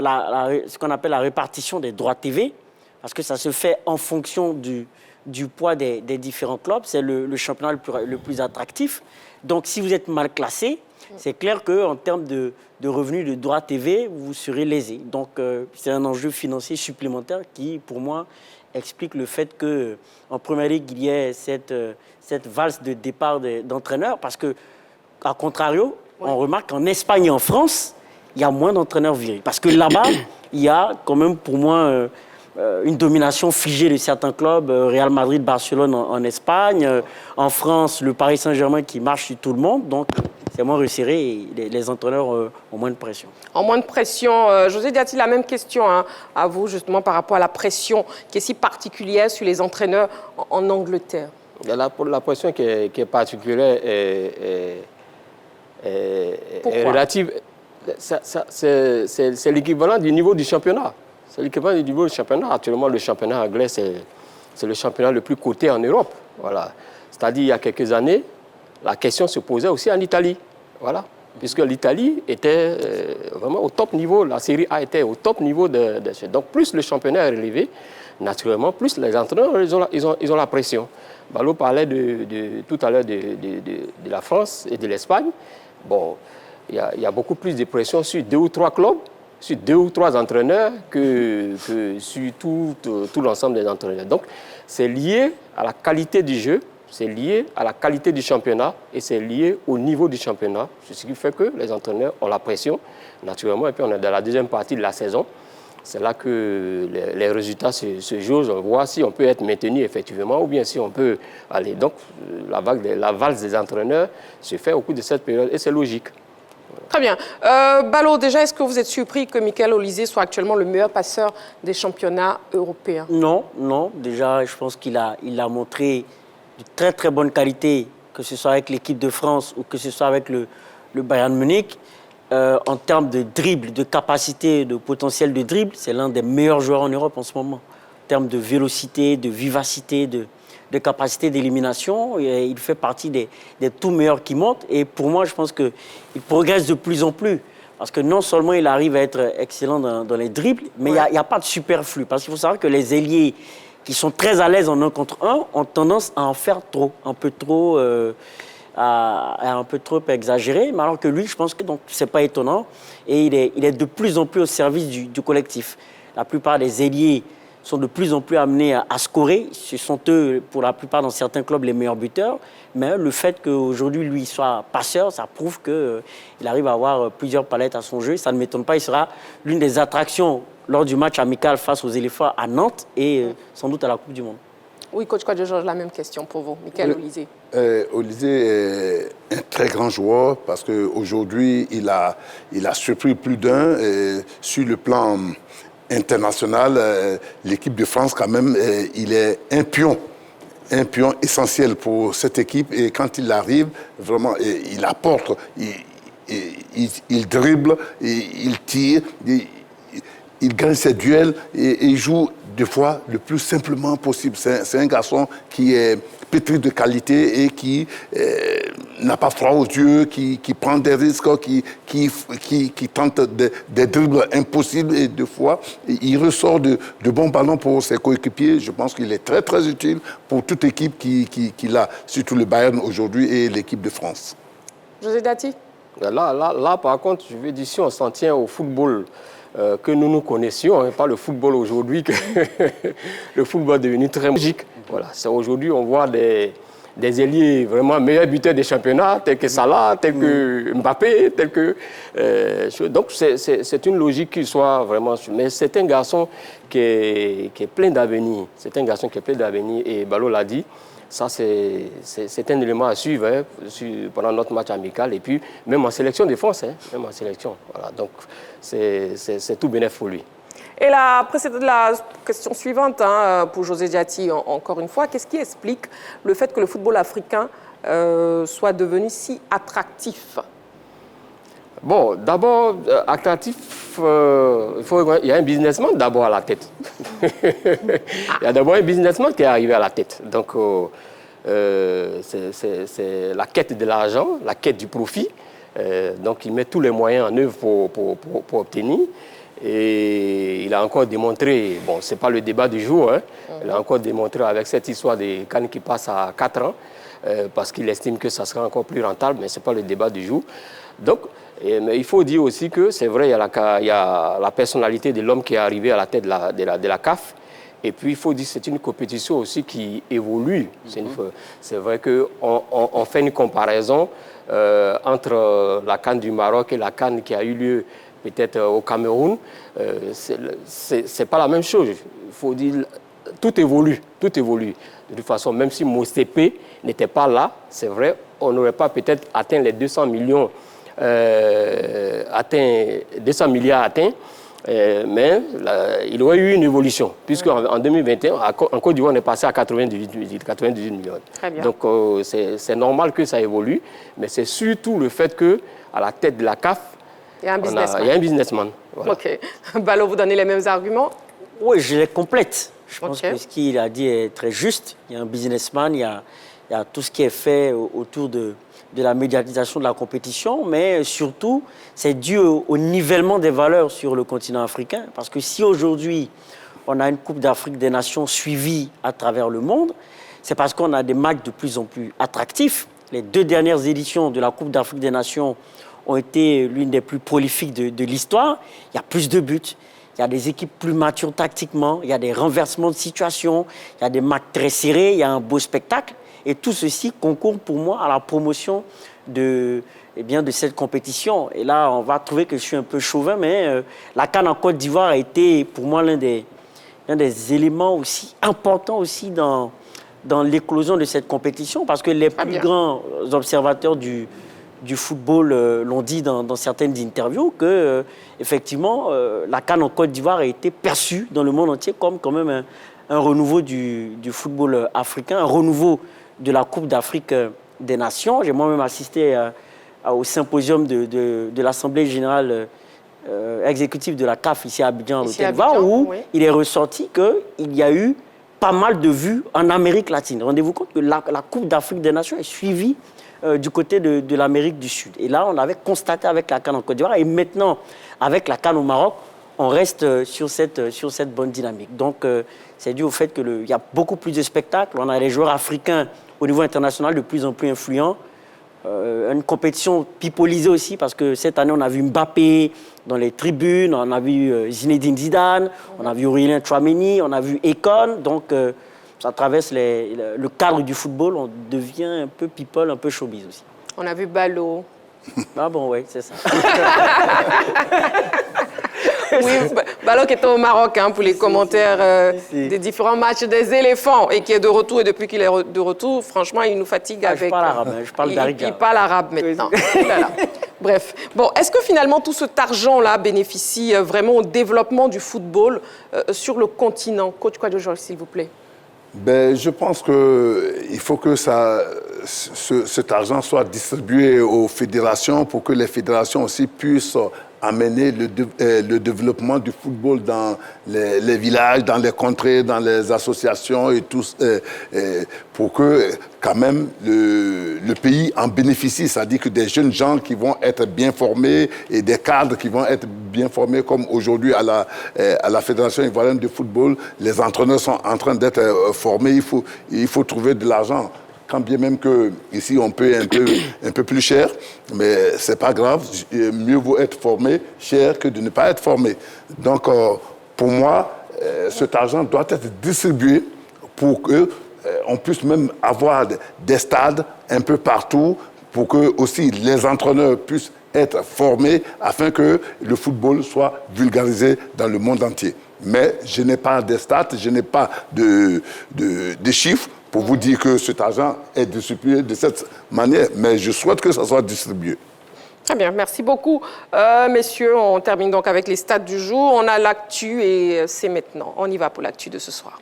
ce qu'on appelle la répartition des droits TV, parce que ça se fait en fonction du poids des différents clubs. C'est le championnat le plus attractif. Donc, si vous êtes mal classé, c'est clair qu'en termes de revenus de droits TV, vous serez lésé. Donc, c'est un enjeu financier supplémentaire qui, pour moi, explique le fait qu'en Première Ligue, il y ait cette valse de départ d'entraîneurs. Parce que, à contrario, on remarque qu'en Espagne et en France, il y a moins d'entraîneurs virés. Parce que là-bas, il y a quand même, pour moi, une domination figée de certains clubs. Real Madrid, Barcelone en Espagne. En France, le Paris Saint-Germain qui marche sur tout le monde. Donc, c'est moins resserré et les entraîneurs ont moins de pression. En moins de pression. José Diati, la même question à vous, justement, par rapport à la pression qui est si particulière sur les entraîneurs en Angleterre. La pression qui est particulière est relative. C'est l'équivalent du niveau du championnat. C'est l'équivalent du niveau du championnat. Actuellement, le championnat anglais, c'est le championnat le plus coté en Europe. Voilà. C'est-à-dire, il y a quelques années, la question se posait aussi en Italie. Voilà. Puisque l'Italie était vraiment au top niveau, la Série A était au top niveau donc, plus le championnat est relevé, naturellement, plus les entraîneurs, ils ont la pression. Balo parlait tout à l'heure de la France et de l'Espagne. Bon, il y a beaucoup plus de pression sur 2 ou 3 clubs, sur 2 ou 3 entraîneurs que sur tout l'ensemble des entraîneurs. Donc, c'est lié à la qualité du jeu, c'est lié à la qualité du championnat et c'est lié au niveau du championnat. C'est ce qui fait que les entraîneurs ont la pression, naturellement, et puis on est dans la deuxième partie de la saison. C'est là que les résultats se jouent. On voit si on peut être maintenu effectivement ou bien si on peut aller. Donc, la valse des entraîneurs se fait au cours de cette période et c'est logique. Très bien. Balo, déjà, est-ce que vous êtes surpris que Michael Olise soit actuellement le meilleur passeur des championnats européens? Non, non. Déjà, je pense qu'il a montré de très, très bonne qualité, que ce soit avec l'équipe de France ou que ce soit avec le Bayern Munich. En termes de dribble, de capacité, de potentiel de dribble, c'est l'un des meilleurs joueurs en Europe en ce moment. En termes de vélocité, de vivacité, de capacité d'élimination, il fait partie des tout meilleurs qui montent. Et pour moi, je pense qu'il progresse de plus en plus. Parce que non seulement il arrive à être excellent dans les dribbles, mais il n'y a pas de superflu. Parce qu'il faut savoir que les ailiers qui sont très à l'aise en 1 contre 1 ont tendance à en faire trop, un peu trop exagéré, mais alors que lui, je pense que ce n'est pas étonnant. Et il est de plus en plus au service du collectif. La plupart des ailiers sont de plus en plus amenés à scorer. Ce sont eux, pour la plupart, dans certains clubs, les meilleurs buteurs. Mais le fait qu'aujourd'hui, lui, soit passeur, ça prouve qu'il arrive à avoir plusieurs palettes à son jeu. Ça ne m'étonne pas, il sera l'une des attractions lors du match amical face aux éléphants à Nantes et sans doute à la Coupe du Monde. Oui, coach Kwadjo, la même question pour vous, Michael Olise. Olise est un très grand joueur parce qu'aujourd'hui, il a surpris plus d'un sur le plan international. L'équipe de France, quand même, il est un pion essentiel pour cette équipe. Et quand il arrive, vraiment, il apporte, il dribble, il tire, il gagne ses duels et il joue des fois le plus simplement possible. C'est un garçon qui est pétri de qualité et qui n'a pas froid aux yeux, qui prend des risques, qui tente des dribbles impossibles et des fois, il ressort de bons ballons pour ses coéquipiers. Je pense qu'il est très, très utile pour toute équipe qu'il a, surtout le Bayern aujourd'hui et l'équipe de France. José Dati? Là, par contre, je veux dire, si on s'en tient au football que nous connaissions, hein, pas le football aujourd'hui, que le football est devenu très magique. Voilà, aujourd'hui, on voit des ailiers vraiment meilleurs buteurs des championnats, tels que Salah, tels que Mbappé, tels que... donc, c'est une logique qui soit vraiment... Mais c'est un garçon qui est plein d'avenir. C'est un garçon qui est plein d'avenir. Et Balo l'a dit, ça, c'est un élément à suivre hein, pendant notre match amical. Et puis, même en sélection de France, hein, même en sélection. Voilà, donc, c'est tout bénéfice pour lui. Et la question suivante hein, pour José Diati, encore une fois, qu'est-ce qui explique le fait que le football africain soit devenu si attractif? Bon, d'abord, attractif, il y a un businessman d'abord à la tête. Il y a d'abord un businessman qui est arrivé à la tête. Donc, c'est la quête de l'argent, la quête du profit. Donc, il met tous les moyens en œuvre pour obtenir. Et il a encore démontré, bon, ce n'est pas le débat du jour, hein, il a encore démontré avec cette histoire des CAN qui passe à 4 ans, parce qu'il estime que ça sera encore plus rentable, mais ce n'est pas le débat du jour. Donc, mais il faut dire aussi que c'est vrai, il y a la personnalité de l'homme qui est arrivé à la tête de la CAF. Et puis, il faut dire que c'est une compétition aussi qui évolue. C'est vrai qu'on fait une comparaison entre la CAN du Maroc et la CAN qui a eu lieu peut-être au Cameroun. C'est pas la même chose. Il faut dire, tout évolue, tout évolue. De toute façon, même si Motsepe n'était pas là, c'est vrai, on n'aurait pas peut-être atteint les 200 millions 200 milliards atteints, mais il aurait eu une évolution, puisqu'en 2021, en Côte d'Ivoire, on est passé à 98 millions. Donc, c'est normal que ça évolue, mais c'est surtout le fait qu'à la tête de la CAF, il y a un businessman. Voilà. OK. Balo, vous donnez les mêmes arguments? Oui, je les complète. Je pense que ce qu'il a dit est très juste. Il y a un businessman, il y a tout ce qui est fait autour de la médiatisation de la compétition, mais surtout, c'est dû au nivellement des valeurs sur le continent africain. Parce que si aujourd'hui, on a une Coupe d'Afrique des Nations suivie à travers le monde, c'est parce qu'on a des matchs de plus en plus attractifs. Les 2 dernières éditions de la Coupe d'Afrique des Nations ont été l'une des plus prolifiques de l'histoire. Il y a plus de buts, il y a des équipes plus matures tactiquement, il y a des renversements de situation, il y a des matchs très serrés, il y a un beau spectacle. Et tout ceci concourt pour moi à la promotion de cette compétition. Et là, on va trouver que je suis un peu chauvin, mais la CAN en Côte d'Ivoire a été pour moi l'un des éléments aussi importants aussi dans l'éclosion de cette compétition, parce que les plus grands observateurs du football l'ont dit dans certaines interviews que effectivement la CAN en Côte d'Ivoire a été perçue dans le monde entier comme quand même un renouveau du football africain, un renouveau de la Coupe d'Afrique des Nations. J'ai moi-même assisté au symposium de l'Assemblée générale exécutive de la CAF ici à Abidjan, où il est ressorti qu'il y a eu pas mal de vues en Amérique latine. Rendez-vous compte que la Coupe d'Afrique des Nations est suivie du côté de l'Amérique du Sud. Et là, on avait constaté avec la CAN en Côte d'Ivoire, et maintenant, avec la CAN au Maroc, on reste sur cette bonne dynamique. Donc, c'est dû au fait qu'il y a beaucoup plus de spectacles. On a des joueurs africains au niveau international de plus en plus influents. Une compétition pipolisée aussi, parce que cette année, on a vu Mbappé dans les tribunes, on a vu Zinedine Zidane, on a vu Aurélien Tchouaméni, on a vu Akon. Donc, ça traverse le cadre du football, on devient un peu people, un peu showbiz aussi. On a vu Ballot. Ah bon, oui, c'est ça. Oui, Ballot qui était au Maroc pour les commentaires des différents matchs des éléphants et qui est de retour. Et depuis qu'il est de retour, franchement, il nous fatigue avec... Je parle arabe, je parle d'Ariga. Il parle arabe maintenant. Voilà. Bref. Bon, est-ce que finalement tout cet argent-là bénéficie vraiment au développement du football sur le continent? Coach Kwadjo, s'il vous plaît. Je pense qu'il faut que cet argent soit distribué aux fédérations pour que les fédérations aussi puissent amener le développement du football dans les villages, dans les contrées, dans les associations et tout, pour que quand même le pays en bénéficie. C'est-à-dire que des jeunes gens qui vont être bien formés et des cadres qui vont être bien formés, comme aujourd'hui à la Fédération ivoirienne de football, les entraîneurs sont en train d'être formés. Il faut trouver de l'argent. Quand bien même qu'ici, on paye un peu plus cher, mais ce n'est pas grave. Mieux vaut être formé cher que de ne pas être formé. Donc, pour moi, cet argent doit être distribué pour qu'on puisse même avoir des stades un peu partout, pour que aussi les entraîneurs puissent être formés afin que le football soit vulgarisé dans le monde entier. Mais je n'ai pas de stats, je n'ai pas de chiffres pour vous dire que cet argent est distribué de cette manière, mais je souhaite que ça soit distribué. Très bien, merci beaucoup. Messieurs, on termine donc avec les stats du jour. On a l'actu et c'est maintenant. On y va pour l'actu de ce soir.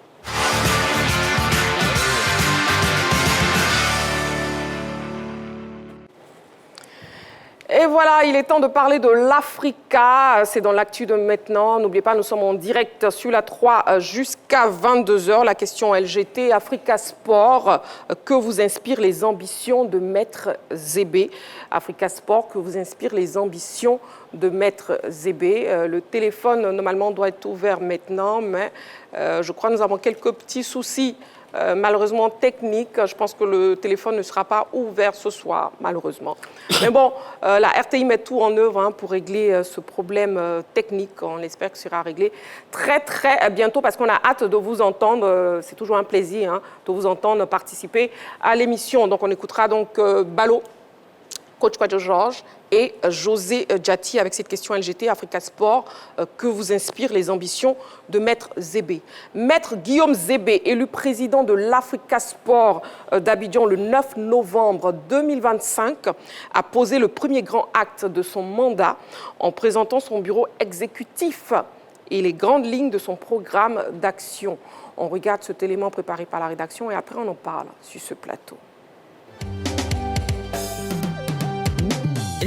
Et voilà, il est temps de parler de l'Africa. C'est dans l'actu de maintenant. N'oubliez pas, nous sommes en direct sur la 3 jusqu'à 22h. La question LGT, Africa Sport. Que vous inspirent les ambitions de Maître Zébé? Africa Sport, que vous inspirent les ambitions de Maître Zébé? Le téléphone, normalement, doit être ouvert maintenant, mais je crois que nous avons quelques petits soucis. Malheureusement technique, je pense que le téléphone ne sera pas ouvert ce soir, malheureusement. Mais bon, la RTI met tout en œuvre pour régler ce problème technique. On espère que ce sera réglé très bientôt parce qu'on a hâte de vous entendre. C'est toujours un plaisir de vous entendre participer à l'émission. Donc on écoutera donc Ballot, Coach Kwadjo Georges et José Djati avec cette question LGT, Africa Sport, que vous inspirent les ambitions de Maître Zébé. Maître Guillaume Zébé, élu président de l'Africa Sport d'Abidjan le 9 novembre 2025, a posé le premier grand acte de son mandat en présentant son bureau exécutif et les grandes lignes de son programme d'action. On regarde cet élément préparé par la rédaction et après on en parle sur ce plateau.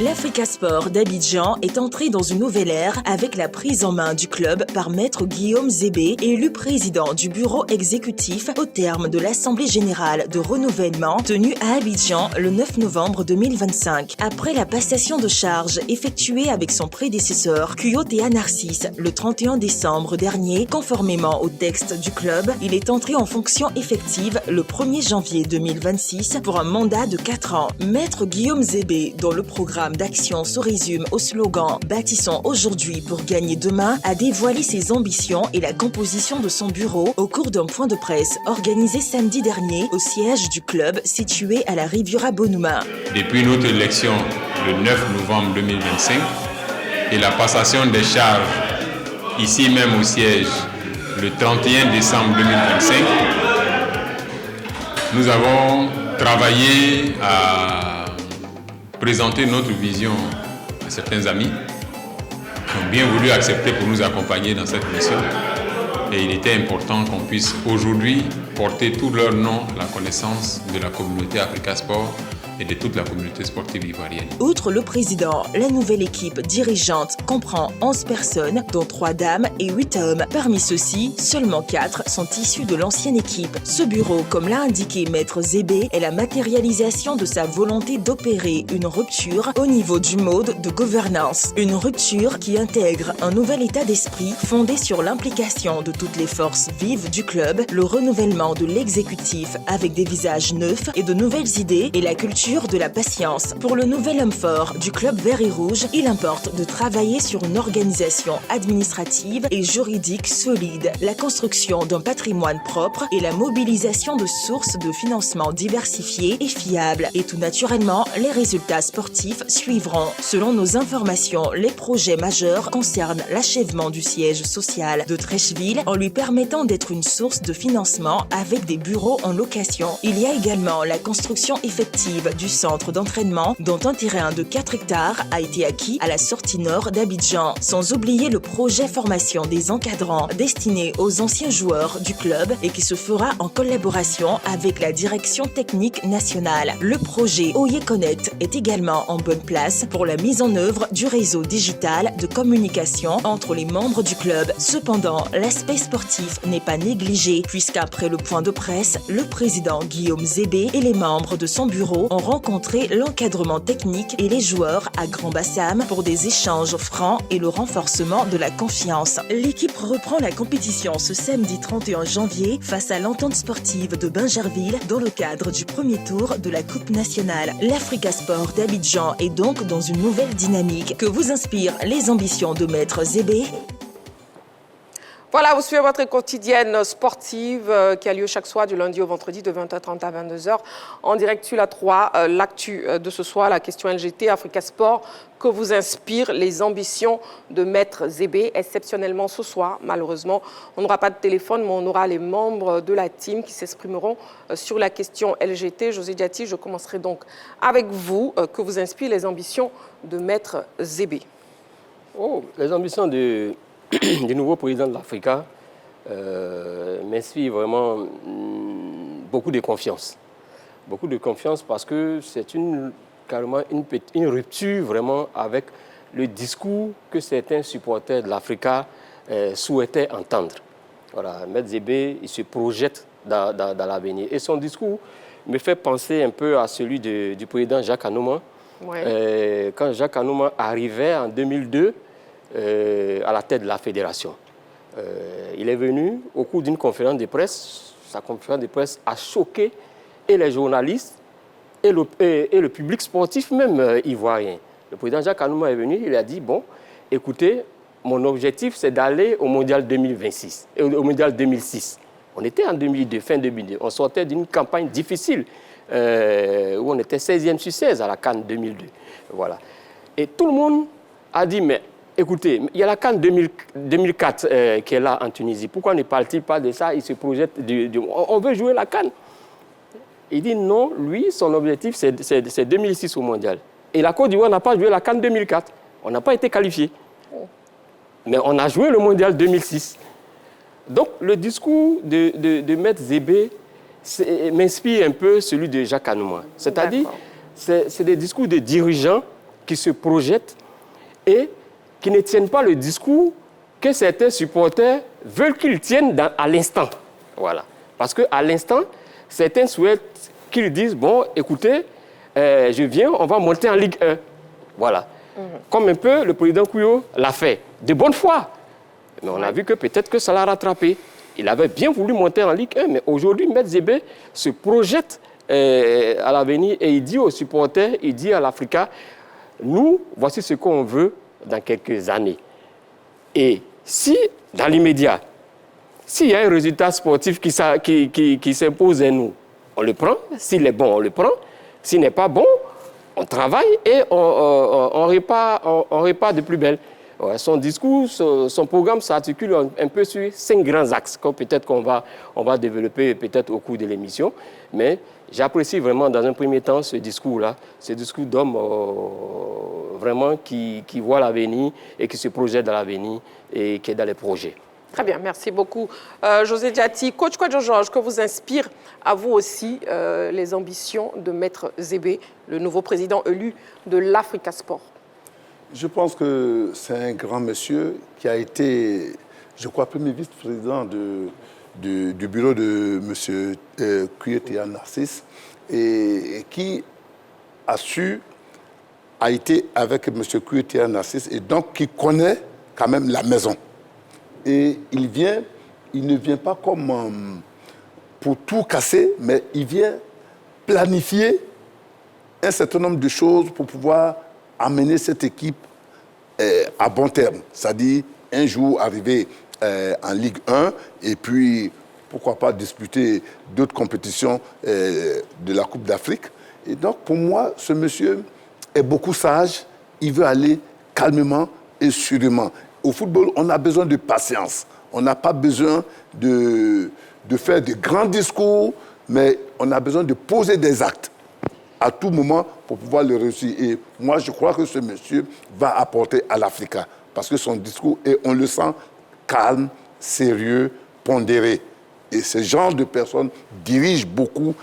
L'Africa Sport d'Abidjan est entré dans une nouvelle ère avec la prise en main du club par Maître Guillaume Zébé, élu président du bureau exécutif au terme de l'Assemblée générale de renouvellement tenue à Abidjan le 9 novembre 2025. Après la passation de charges effectuée avec son prédécesseur, Kuyotea Narcisse, le 31 décembre dernier, conformément au texte du club, il est entré en fonction effective le 1er janvier 2026 pour un mandat de 4 ans. Maître Guillaume Zébé, dont le programme programme d'action se résume au slogan « Bâtissons aujourd'hui pour gagner demain », a dévoilé ses ambitions et la composition de son bureau au cours d'un point de presse organisé samedi dernier au siège du club situé à la Riviera Bonuma. Depuis notre élection le 9 novembre 2025 et la passation des charges ici même au siège le 31 décembre 2025, nous avons travaillé à présenter notre vision à certains amis qui ont bien voulu accepter pour nous accompagner dans cette mission. Et il était important qu'on puisse aujourd'hui porter tout leur nom, la connaissance de la communauté Africa Sport et de toute la communauté sportive ivoirienne. Outre le président, la nouvelle équipe dirigeante comprend 11 personnes, dont 3 dames et 8 hommes. Parmi ceux-ci, seulement 4 sont issus de l'ancienne équipe. Ce bureau, comme l'a indiqué Maître Zébé, est la matérialisation de sa volonté d'opérer une rupture au niveau du mode de gouvernance. Une rupture qui intègre un nouvel état d'esprit fondé sur l'implication de toutes les forces vives du club, le renouvellement de l'exécutif avec des visages neufs et de nouvelles idées et la culture de la patience. Pour le nouvel homme fort du club vert et rouge, il importe de travailler sur une organisation administrative et juridique solide, la construction d'un patrimoine propre et la mobilisation de sources de financement diversifiées et fiables. Et tout naturellement, les résultats sportifs suivront. Selon nos informations, les projets majeurs concernent l'achèvement du siège social de Trècheville en lui permettant d'être une source de financement avec des bureaux en location. Il y a également la construction effective du centre d'entraînement dont un terrain de 4 hectares a été acquis à la sortie nord d'Abidjan, sans oublier le projet formation des encadrants destiné aux anciens joueurs du club et qui se fera en collaboration avec la direction technique nationale. Le projet Oye Connect est également en bonne place pour la mise en œuvre du réseau digital de communication entre les membres du club. Cependant, l'aspect sportif n'est pas négligé puisqu'après le point de presse, le président Guillaume Zébé et les membres de son bureau ont rencontré l'encadrement technique et les joueurs à Grand Bassam pour des échanges francs et le renforcement de la confiance. L'équipe reprend la compétition ce samedi 31 janvier face à l'Entente sportive de Bingerville dans le cadre du premier tour de la Coupe nationale. L'Africa Sport d'Abidjan est donc dans une nouvelle dynamique. Que vous inspirent les ambitions de Maître Zébé? Voilà, vous suivez votre quotidienne sportive qui a lieu chaque soir du lundi au vendredi de 20h30 à 22h en direct sur la 3. L'actu de ce soir, la question LGT, Africa Sport, que vous inspirent les ambitions de Maître Zébé. Exceptionnellement ce soir, malheureusement, on n'aura pas de téléphone, mais on aura les membres de la team qui s'exprimeront sur la question LGT. José Diati, je commencerai donc avec vous. Que vous inspirent les ambitions de Maître Zébé? Les ambitions du nouveau président de l'Africa m'inspire vraiment beaucoup de confiance. Beaucoup de confiance parce que c'est carrément une rupture vraiment avec le discours que certains supporters de l'Africa souhaitaient entendre. Voilà, Maître Zébé, il se projette dans l'avenir. Et son discours me fait penser un peu à celui du président Jacques Anouma. Ouais. Quand Jacques Anouma arrivait en 2002, à la tête de la fédération. Il est venu au cours d'une conférence de presse. Sa conférence de presse a choqué et les journalistes et le public sportif même ivoirien. Le président Jacques Anouma est venu, il a dit, bon, écoutez, mon objectif c'est d'aller au Mondial 2026, au Mondial 2006. On était en 2002, fin 2002. On sortait d'une campagne difficile où on était 16e sur 16 à la CAN 2002. Voilà. Et tout le monde a dit, mais écoutez, il y a la CAN 2004 qui est là en Tunisie. Pourquoi ne parle-t-il pas de ça? Il se projette, on veut jouer la CAN. Il dit non, lui, son objectif, c'est 2006 au Mondial. Et la Côte d'Ivoire n'a pas joué la CAN 2004. On n'a pas été qualifié. Mais on a joué le Mondial 2006. Donc, le discours de Maître Zébé m'inspire un peu celui de Jacques Anouma. C'est-à-dire, c'est des discours de dirigeants qui se projettent et qui ne tiennent pas le discours que certains supporters veulent qu'ils tiennent à l'instant. Voilà. Parce qu'à l'instant, certains souhaitent qu'ils disent, bon, écoutez, je viens, on va monter en Ligue 1. Voilà. Comme un peu le président Kouyo l'a fait, de bonne foi. Mais on a vu que peut-être que ça l'a rattrapé. Il avait bien voulu monter en Ligue 1, mais aujourd'hui, Maître Zébé se projette à l'avenir et il dit aux supporters, il dit à l'Africa, nous, voici ce qu'on veut dans quelques années. Et si, dans l'immédiat, s'il y a un résultat sportif qui s'impose à nous, on le prend. S'il est bon, on le prend. S'il n'est pas bon, on travaille et on répare de plus belle. Ouais, son discours, son programme s'articule un peu sur 5 grands axes, qu'on va développer peut-être au cours de l'émission. Mais j'apprécie vraiment dans un premier temps ce discours-là, ce discours d'homme vraiment qui voit l'avenir et qui se projette dans l'avenir et qui est dans les projets. Très bien, merci beaucoup. José Diaty, coach Kwadjo Georges, que vous inspire à vous aussi les ambitions de Maître Zébé, le nouveau président élu de l'Africa Sport? Je pense que c'est un grand monsieur qui a été, je crois, premier vice-président du bureau de M. Kouyaté Narcisse et qui a été avec M. Kouyaté Narcisse et donc qui connaît quand même la maison. Et il ne vient pas comme pour tout casser, mais il vient planifier un certain nombre de choses pour pouvoir amener cette équipe à bon terme. C'est-à-dire, un jour arriver en Ligue 1 et puis, pourquoi pas, disputer d'autres compétitions de la Coupe d'Afrique. Et donc, pour moi, ce monsieur est beaucoup sage. Il veut aller calmement et sûrement. Au football, on a besoin de patience. On n'a pas besoin de faire de grands discours, mais on a besoin de poser des actes à tout moment pour pouvoir le réussir. Et moi, je crois que ce monsieur va apporter à l'Africa, parce que son discours, on le sent calme, sérieux, pondéré. Et ce genre de personnes dirigent beaucoup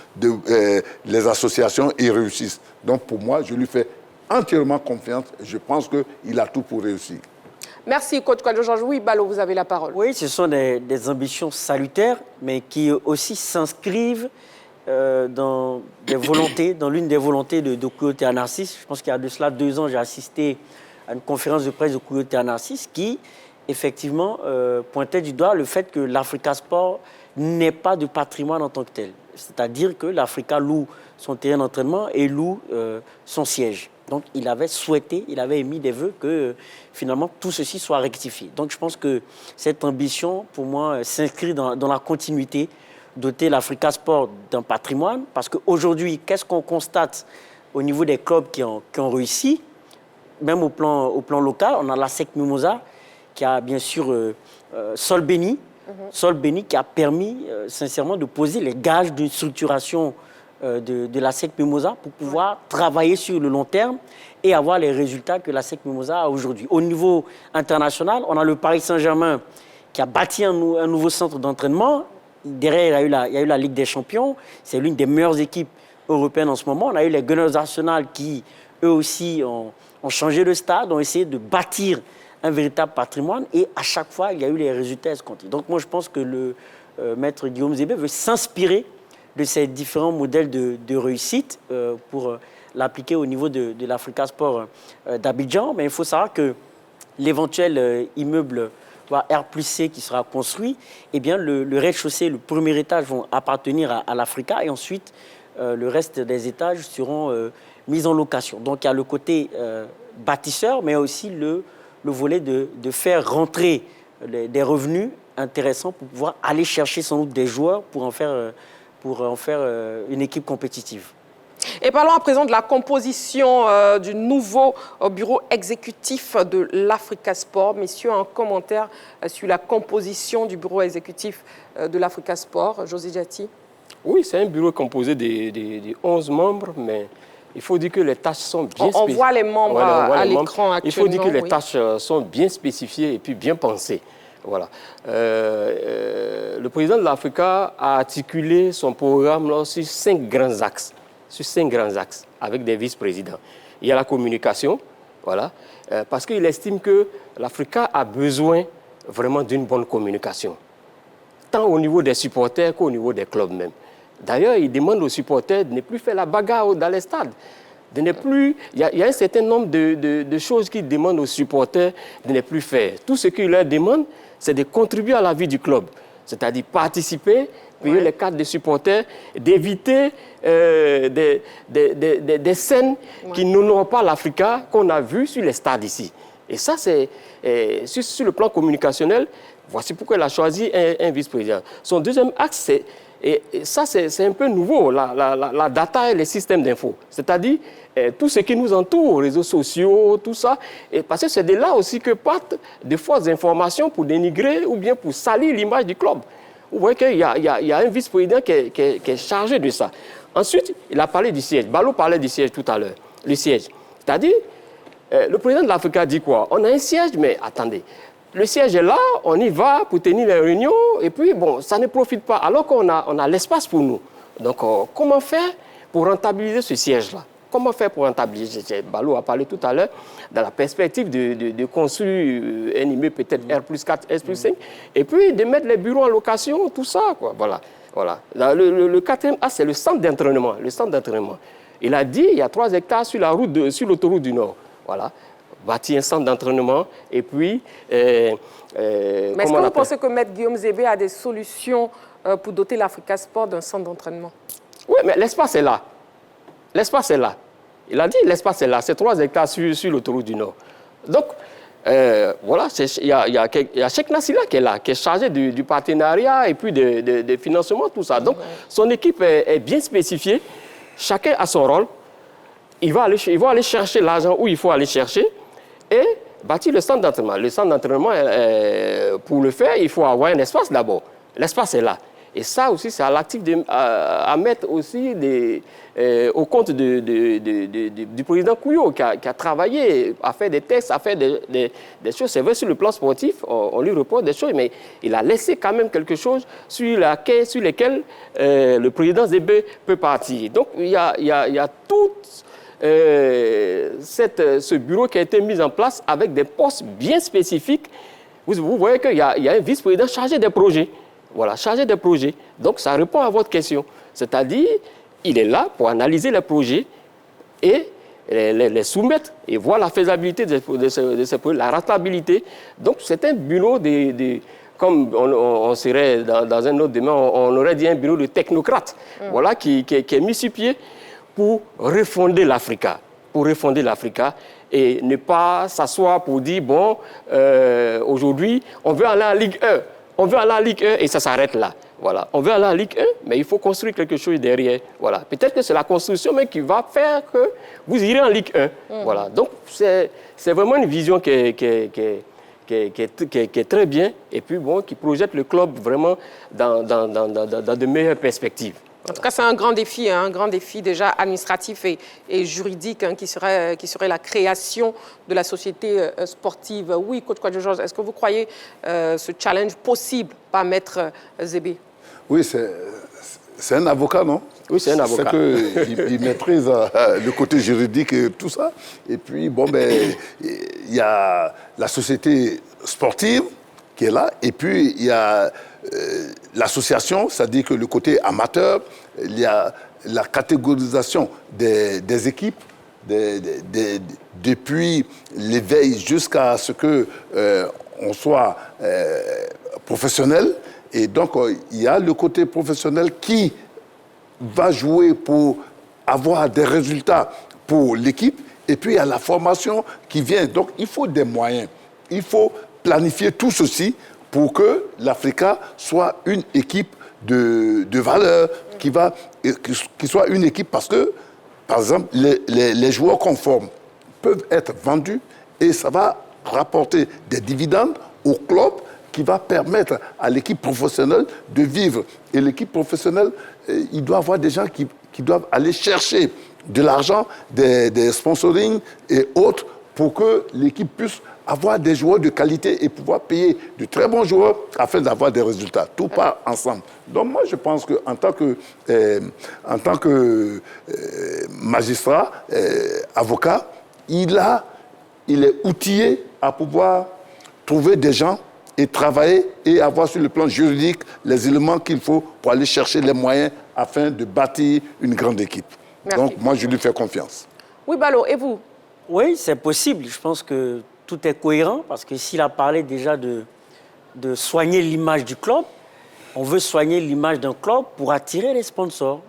les associations et réussissent. Donc pour moi, je lui fais entièrement confiance. Je pense qu'il a tout pour réussir. Merci, coach Kwadjo Georges. Oui, Balo, vous avez la parole. Oui, ce sont des ambitions salutaires, mais qui aussi s'inscrivent dans l'une des volontés de Kouyaté Narcisse. Je pense qu'il y a de cela 2 ans, j'ai assisté à une conférence de presse de Kouyaté Narcisse qui, effectivement, pointait du doigt le fait que l'Africa Sport n'est pas de patrimoine en tant que tel. C'est-à-dire que l'Africa loue son terrain d'entraînement et loue son siège. Donc, il avait émis des vœux que, finalement, tout ceci soit rectifié. Donc, je pense que cette ambition, pour moi, s'inscrit dans la continuité, doter l'Africa Sport d'un patrimoine. Parce qu'aujourd'hui, qu'est-ce qu'on constate au niveau des clubs qui ont réussi, même au plan local? On a l'ASEC Mimosa, qui a bien sûr Sol Béni. Sol Béni qui a permis, sincèrement, de poser les gages d'une structuration de l'ASEC Mimosa pour pouvoir travailler sur le long terme et avoir les résultats que l'ASEC Mimosa a aujourd'hui. Au niveau international, on a le Paris Saint-Germain qui a bâti un nouveau centre d'entraînement. Derrière, il y a eu la Ligue des Champions. C'est l'une des meilleures équipes européennes en ce moment. On a eu les Gunners Arsenal qui, eux aussi, ont changé de stade, ont essayé de bâtir un véritable patrimoine. Et à chaque fois, il y a eu les résultats escomptés. Donc moi, je pense que le maître Guillaume Zébé veut s'inspirer de ces différents modèles de réussite pour l'appliquer au niveau de l'Africa Sport d'Abidjan. Mais il faut savoir que l'éventuel immeuble R+C qui sera construit, eh bien, le rez-de-chaussée, le premier étage vont appartenir à l'Africa et ensuite le reste des étages seront mis en location. Donc il y a le côté bâtisseur, mais aussi le volet de faire rentrer des revenus intéressants pour pouvoir aller chercher sans doute des joueurs pour en faire une équipe compétitive. Et parlons à présent de la composition du nouveau bureau exécutif de l'Africa Sport. Messieurs, un commentaire sur la composition du bureau exécutif de l'Africa Sport. José Diaty. Oui, c'est un bureau composé de 11 membres, mais il faut dire que les tâches sont bien spécifiées. On voit les membres à l'écran actuellement. Il faut dire que les tâches sont bien spécifiées et puis bien pensées. Voilà. Le président de l'Africa a articulé son programme là, sur 5 grands axes. Avec des vice-présidents. Il y a la communication, voilà, parce qu'il estime que l'Africa a besoin vraiment d'une bonne communication, tant au niveau des supporters qu'au niveau des clubs même. D'ailleurs, il demande aux supporters de ne plus faire la bagarre dans les stades. Il y a un certain nombre de choses qu'il demande aux supporters de ne plus faire. Tout ce qu'il leur demande, c'est de contribuer à la vie du club, c'est-à-dire participer payer les cartes des supporters, d'éviter des scènes qui n'honorent pas l'Africa qu'on a vues sur les stades ici. Et ça, c'est sur le plan communicationnel, voici pourquoi il a choisi un vice-président. Son deuxième axe, c'est un peu nouveau, la data et les systèmes d'info. C'est-à-dire tout ce qui nous entoure, réseaux sociaux, tout ça. Et parce que c'est de là aussi que partent de fausses informations pour dénigrer ou bien pour salir l'image du club. Vous voyez qu'il y a un vice-président qui est chargé de ça. Ensuite, il a parlé du siège. Balo parlait du siège tout à l'heure. Le siège. C'est-à-dire, le président de l'Africa dit quoi? On a un siège, mais attendez. Le siège est là, on y va pour tenir les réunions, et puis, bon, ça ne profite pas, alors qu'on a l'espace pour nous. Donc, comment faire pour rentabiliser ce siège-là? Comment faire pour rentabiliser? Balo a parlé tout à l'heure, dans la perspective de construire un immeuble peut-être R+4, S+5, et puis de mettre les bureaux en location, tout ça, quoi. Voilà. Le quatrième A, c'est le centre d'entraînement. Le centre d'entraînement. Il a dit, il y a 3 hectares sur l'autoroute du Nord. Voilà. Bâtir un centre d'entraînement et puis... Mais est-ce que vous pensez que Maître Guillaume Zébé a des solutions pour doter l'Africa Sport d'un centre d'entraînement? Oui, mais l'espace est là. L'espace est là. Il a dit l'espace est là. C'est 3 hectares sur l'autoroute du Nord. Donc, voilà, il y a Cheikh Nassila qui est là, qui est chargé du partenariat et puis de financement, tout ça. Donc, son équipe est bien spécifiée. Chacun a son rôle. Ils vont aller chercher l'argent où il faut aller chercher et bâtir le centre d'entraînement. Le centre d'entraînement, pour le faire, il faut avoir un espace d'abord. L'espace est là. Et ça aussi, c'est à l'actif à mettre aussi au compte du président Kouyo, qui a travaillé, a fait des tests, a fait des choses. C'est vrai, sur le plan sportif, on lui reporte des choses, mais il a laissé quand même quelque chose sur lesquelles le président Zébé peut partir. Donc, il y a tout ce bureau qui a été mis en place avec des postes bien spécifiques. Vous voyez qu'il y a un vice-président chargé des projets. Voilà, chargé des projets. Donc, ça répond à votre question. C'est-à-dire, il est là pour analyser les projets et les soumettre et voir la faisabilité de ces projets, la rentabilité. Donc, c'est un bureau comme on serait dans un autre domaine, on aurait dit un bureau de technocrates, voilà, qui est mis sur pied pour refonder l'Africa. Pour refonder l'Africa et ne pas s'asseoir pour dire, bon, aujourd'hui, on veut aller en Ligue 1. On veut aller en Ligue 1 et ça s'arrête là. Voilà. On veut aller en Ligue 1, mais il faut construire quelque chose derrière. Voilà. Peut-être que c'est la construction même qui va faire que vous irez en Ligue 1. Voilà. Donc, c'est vraiment une vision qui est très bien et puis bon, qui projette le club vraiment dans de meilleures perspectives. En tout cas, c'est un grand défi déjà administratif et juridique qui serait la création de la société sportive. Oui, coach Kouadjo-Georges, est-ce que vous croyez ce challenge possible par Maître Zébé? Oui, c'est un avocat, non? Oui, c'est un avocat. C'est qu'il maîtrise le côté juridique et tout ça. Et puis, bon, il y a la société sportive qui est là. Et puis, il y a l'association, c'est-à-dire que le côté amateur, il y a la catégorisation des équipes, depuis l'éveil jusqu'à ce qu'on soit professionnel. Et donc, il y a le côté professionnel qui va jouer pour avoir des résultats pour l'équipe. Et puis, il y a la formation qui vient. Donc, il faut des moyens. Il faut planifier tout ceci pour que l'Africa soit une équipe de valeur, qui soit une équipe parce que, par exemple, les joueurs conformes peuvent être vendus et ça va rapporter des dividendes au club qui va permettre à l'équipe professionnelle de vivre. Et l'équipe professionnelle, il doit y avoir des gens qui doivent aller chercher de l'argent, des sponsorings et autres pour que l'équipe puisse avoir des joueurs de qualité et pouvoir payer de très bons joueurs afin d'avoir des résultats. Tout part ensemble. Donc moi, je pense qu'en tant que magistrat, avocat, il est outillé à pouvoir trouver des gens et travailler et avoir sur le plan juridique les éléments qu'il faut pour aller chercher les moyens afin de bâtir une grande équipe. Merci. Donc moi, je lui fais confiance. Oui, Balo, et vous? Oui, c'est possible. Je pense que tout est cohérent parce que s'il a parlé déjà de soigner l'image du club, on veut soigner l'image d'un club pour attirer les sponsors.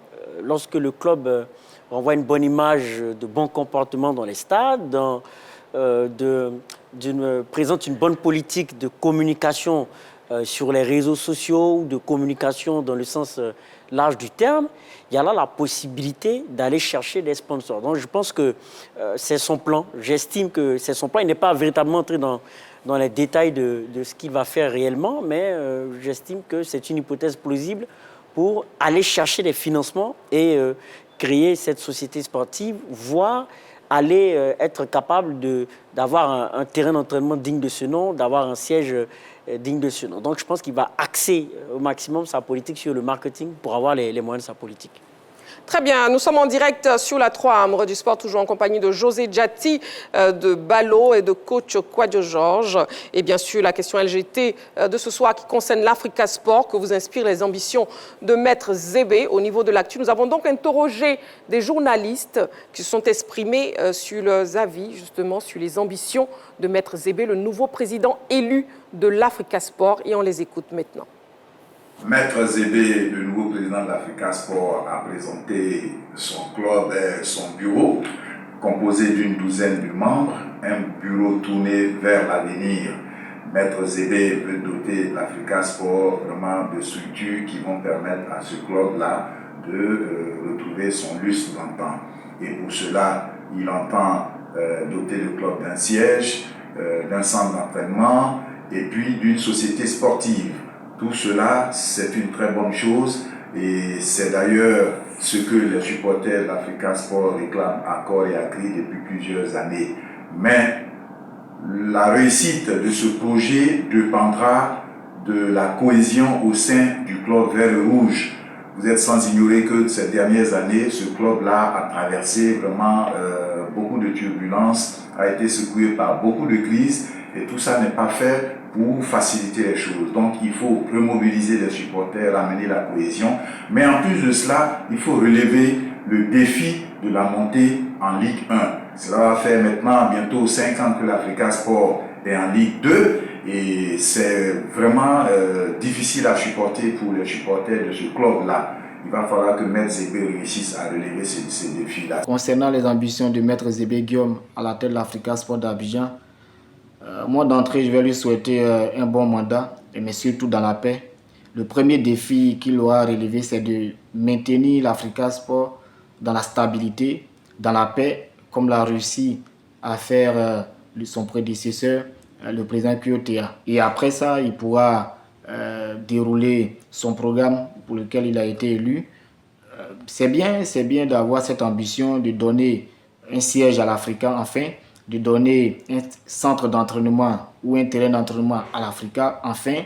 Lorsque le club envoie une bonne image de bon comportement dans les stades, présente une bonne politique de communication sur les réseaux sociaux ou de communication dans le sens large du terme, il y a là la possibilité d'aller chercher des sponsors. Donc je pense que c'est son plan. J'estime que c'est son plan. Il n'est pas véritablement entré dans les détails de ce qu'il va faire réellement, mais j'estime que c'est une hypothèse plausible pour aller chercher des financements et créer cette société sportive, voire aller être capable d'avoir un terrain d'entraînement digne de ce nom, d'avoir un siège digne de ce nom. Donc je pense qu'il va axer au maximum sa politique sur le marketing pour avoir les moyens de sa politique. Très bien, nous sommes en direct sur la 3 à Amoureux du Sport, toujours en compagnie de José Djati, de Ballot et de coach Kouadio Georges. Et bien sûr, la question LGT de ce soir qui concerne l'Africa Sport, que vous inspirent les ambitions de Maître Zébé au niveau de l'actu. Nous avons donc interrogé des journalistes qui se sont exprimés sur leurs avis, justement, sur les ambitions de Maître Zébé, le nouveau président élu de l'Africa Sport. Et on les écoute maintenant. Maître Zébé, le nouveau président de l'Africa Sport, a présenté son club et son bureau, composé d'une douzaine de membres, un bureau tourné vers l'avenir. Maître Zébé veut doter l'Africa Sport vraiment de structures qui vont permettre à ce club-là de retrouver son lustre d'antan. Et pour cela, il entend doter le club d'un siège, d'un centre d'entraînement et puis d'une société sportive. Tout cela, c'est une très bonne chose et c'est d'ailleurs ce que les supporters de l'Africa Sport réclament à corps et à cri depuis plusieurs années. Mais la réussite de ce projet dépendra de la cohésion au sein du club vert et rouge. Vous êtes sans ignorer que ces dernières années, ce club-là a traversé vraiment beaucoup de turbulences, a été secoué par beaucoup de crises et tout ça n'est pas fait pour faciliter les choses. Donc il faut remobiliser les supporters, amener la cohésion. Mais en plus de cela, il faut relever le défi de la montée en Ligue 1. Cela va faire maintenant bientôt 5 ans que l'Africa Sport est en Ligue 2 et c'est vraiment difficile à supporter pour les supporters de ce club-là. Il va falloir que Maître Zébé réussisse à relever ces défis-là. Concernant les ambitions de Maître Zébé Guillaume à la tête de l'Africa Sport d'Abidjan, moi d'entrée, je vais lui souhaiter un bon mandat, mais surtout dans la paix. Le premier défi qu'il aura relevé, c'est de maintenir l'Africa Sport dans la stabilité, dans la paix, comme l'a réussi à faire son prédécesseur, le président Kyotea. Et après ça, il pourra dérouler son programme pour lequel il a été élu. C'est bien d'avoir cette ambition de donner un siège à l'Africa, enfin, de donner un centre d'entraînement ou un terrain d'entraînement à l'Africa, enfin,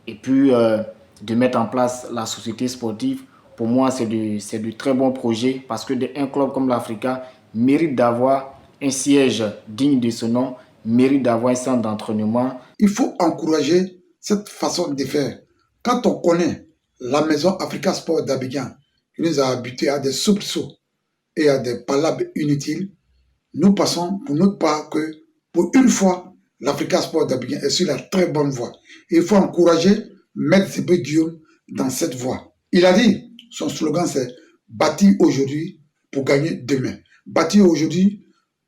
et puis de mettre en place la société sportive. Pour moi, c'est de très bons projets parce que un club comme l'Africa mérite d'avoir un siège digne de ce nom, mérite d'avoir un centre d'entraînement. Il faut encourager cette façon de faire. Quand on connaît la maison Africa Sport d'Abidjan, qui nous a habitués à des soupçons et à des palabres inutiles, nous passons pour notre part que, pour une fois, l'Africa Sport d'Abidjan est sur la très bonne voie. Et il faut encourager Maître Zébé Guillaume dans cette voie. Il a dit, son slogan c'est « Bâtir aujourd'hui pour gagner demain ». Bâtir aujourd'hui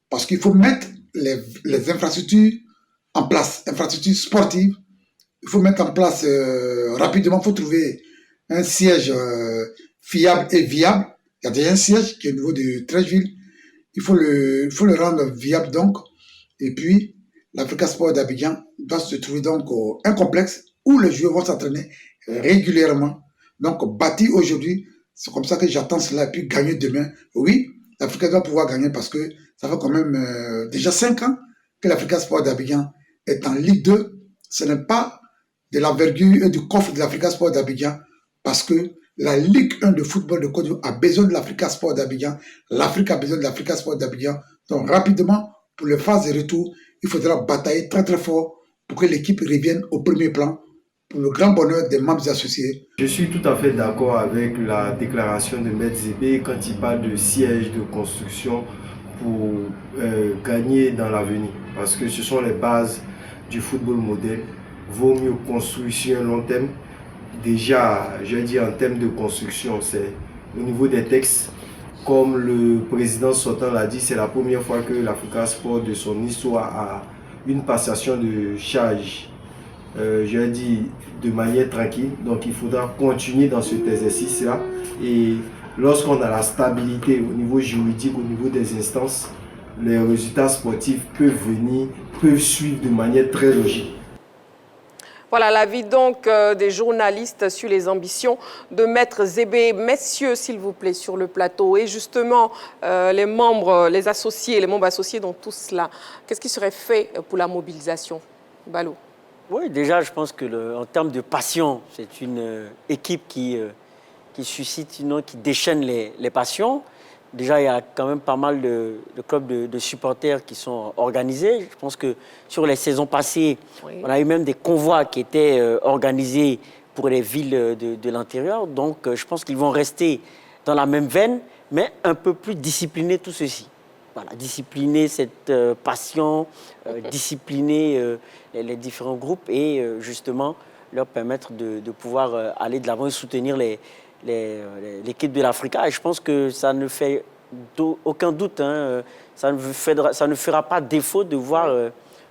parce qu'il faut mettre les infrastructures en place, infrastructures sportives. Il faut mettre en place rapidement, il faut trouver un siège fiable et viable. Il y a déjà un siège qui est au niveau de Treichville. Il faut le rendre viable donc. Et puis, l'Africa Sport d'Abidjan doit se trouver donc un complexe où les joueurs vont s'entraîner régulièrement. Donc, bâtir aujourd'hui, c'est comme ça que j'attends cela et puis gagner demain. Oui, l'Africa doit pouvoir gagner parce que ça fait quand même déjà 5 ans que l'Africa Sport d'Abidjan est en Ligue 2. Ce n'est pas de l'envergure et du coffre de l'Africa Sport d'Abidjan parce que la Ligue 1 de football de Côte d'Ivoire a besoin de l'Africa Sport d'Abidjan. L'Afrique a besoin de l'Africa Sport d'Abidjan. Donc rapidement, pour les phases de retour, il faudra batailler très très fort pour que l'équipe revienne au premier plan pour le grand bonheur des membres associés. Je suis tout à fait d'accord avec la déclaration de Maître Zébé quand il parle de siège de construction pour gagner dans l'avenir. Parce que ce sont les bases du football moderne. Vaut mieux construire sur un long terme déjà, je dis en termes de construction, c'est au niveau des textes. Comme le président sortant l'a dit, c'est la première fois que l'Africa Sport de son histoire a une passation de charge, je dis, de manière tranquille. Donc il faudra continuer dans cet exercice-là. Et lorsqu'on a la stabilité au niveau juridique, au niveau des instances, les résultats sportifs peuvent suivre de manière très logique. Voilà l'avis donc des journalistes sur les ambitions de Maître Zébé. Messieurs, s'il vous plaît, sur le plateau. Et justement, les membres associés dans tout cela, qu'est-ce qui serait fait pour la mobilisation? Balo. Oui, déjà, je pense que en termes de passion, c'est une équipe qui suscite, qui déchaîne les passions. Déjà, il y a quand même pas mal de clubs de supporters qui sont organisés. Je pense que sur les saisons passées, on a eu même des convois qui étaient organisés pour les villes de l'intérieur. Donc, je pense qu'ils vont rester dans la même veine, mais un peu plus disciplinés tout ceci. Voilà, discipliner cette passion, discipliner les différents groupes et justement leur permettre de pouvoir aller de l'avant et soutenir l'équipe de l'Africa. Et je pense que ça ne fait aucun doute, ça ne fera pas défaut de voir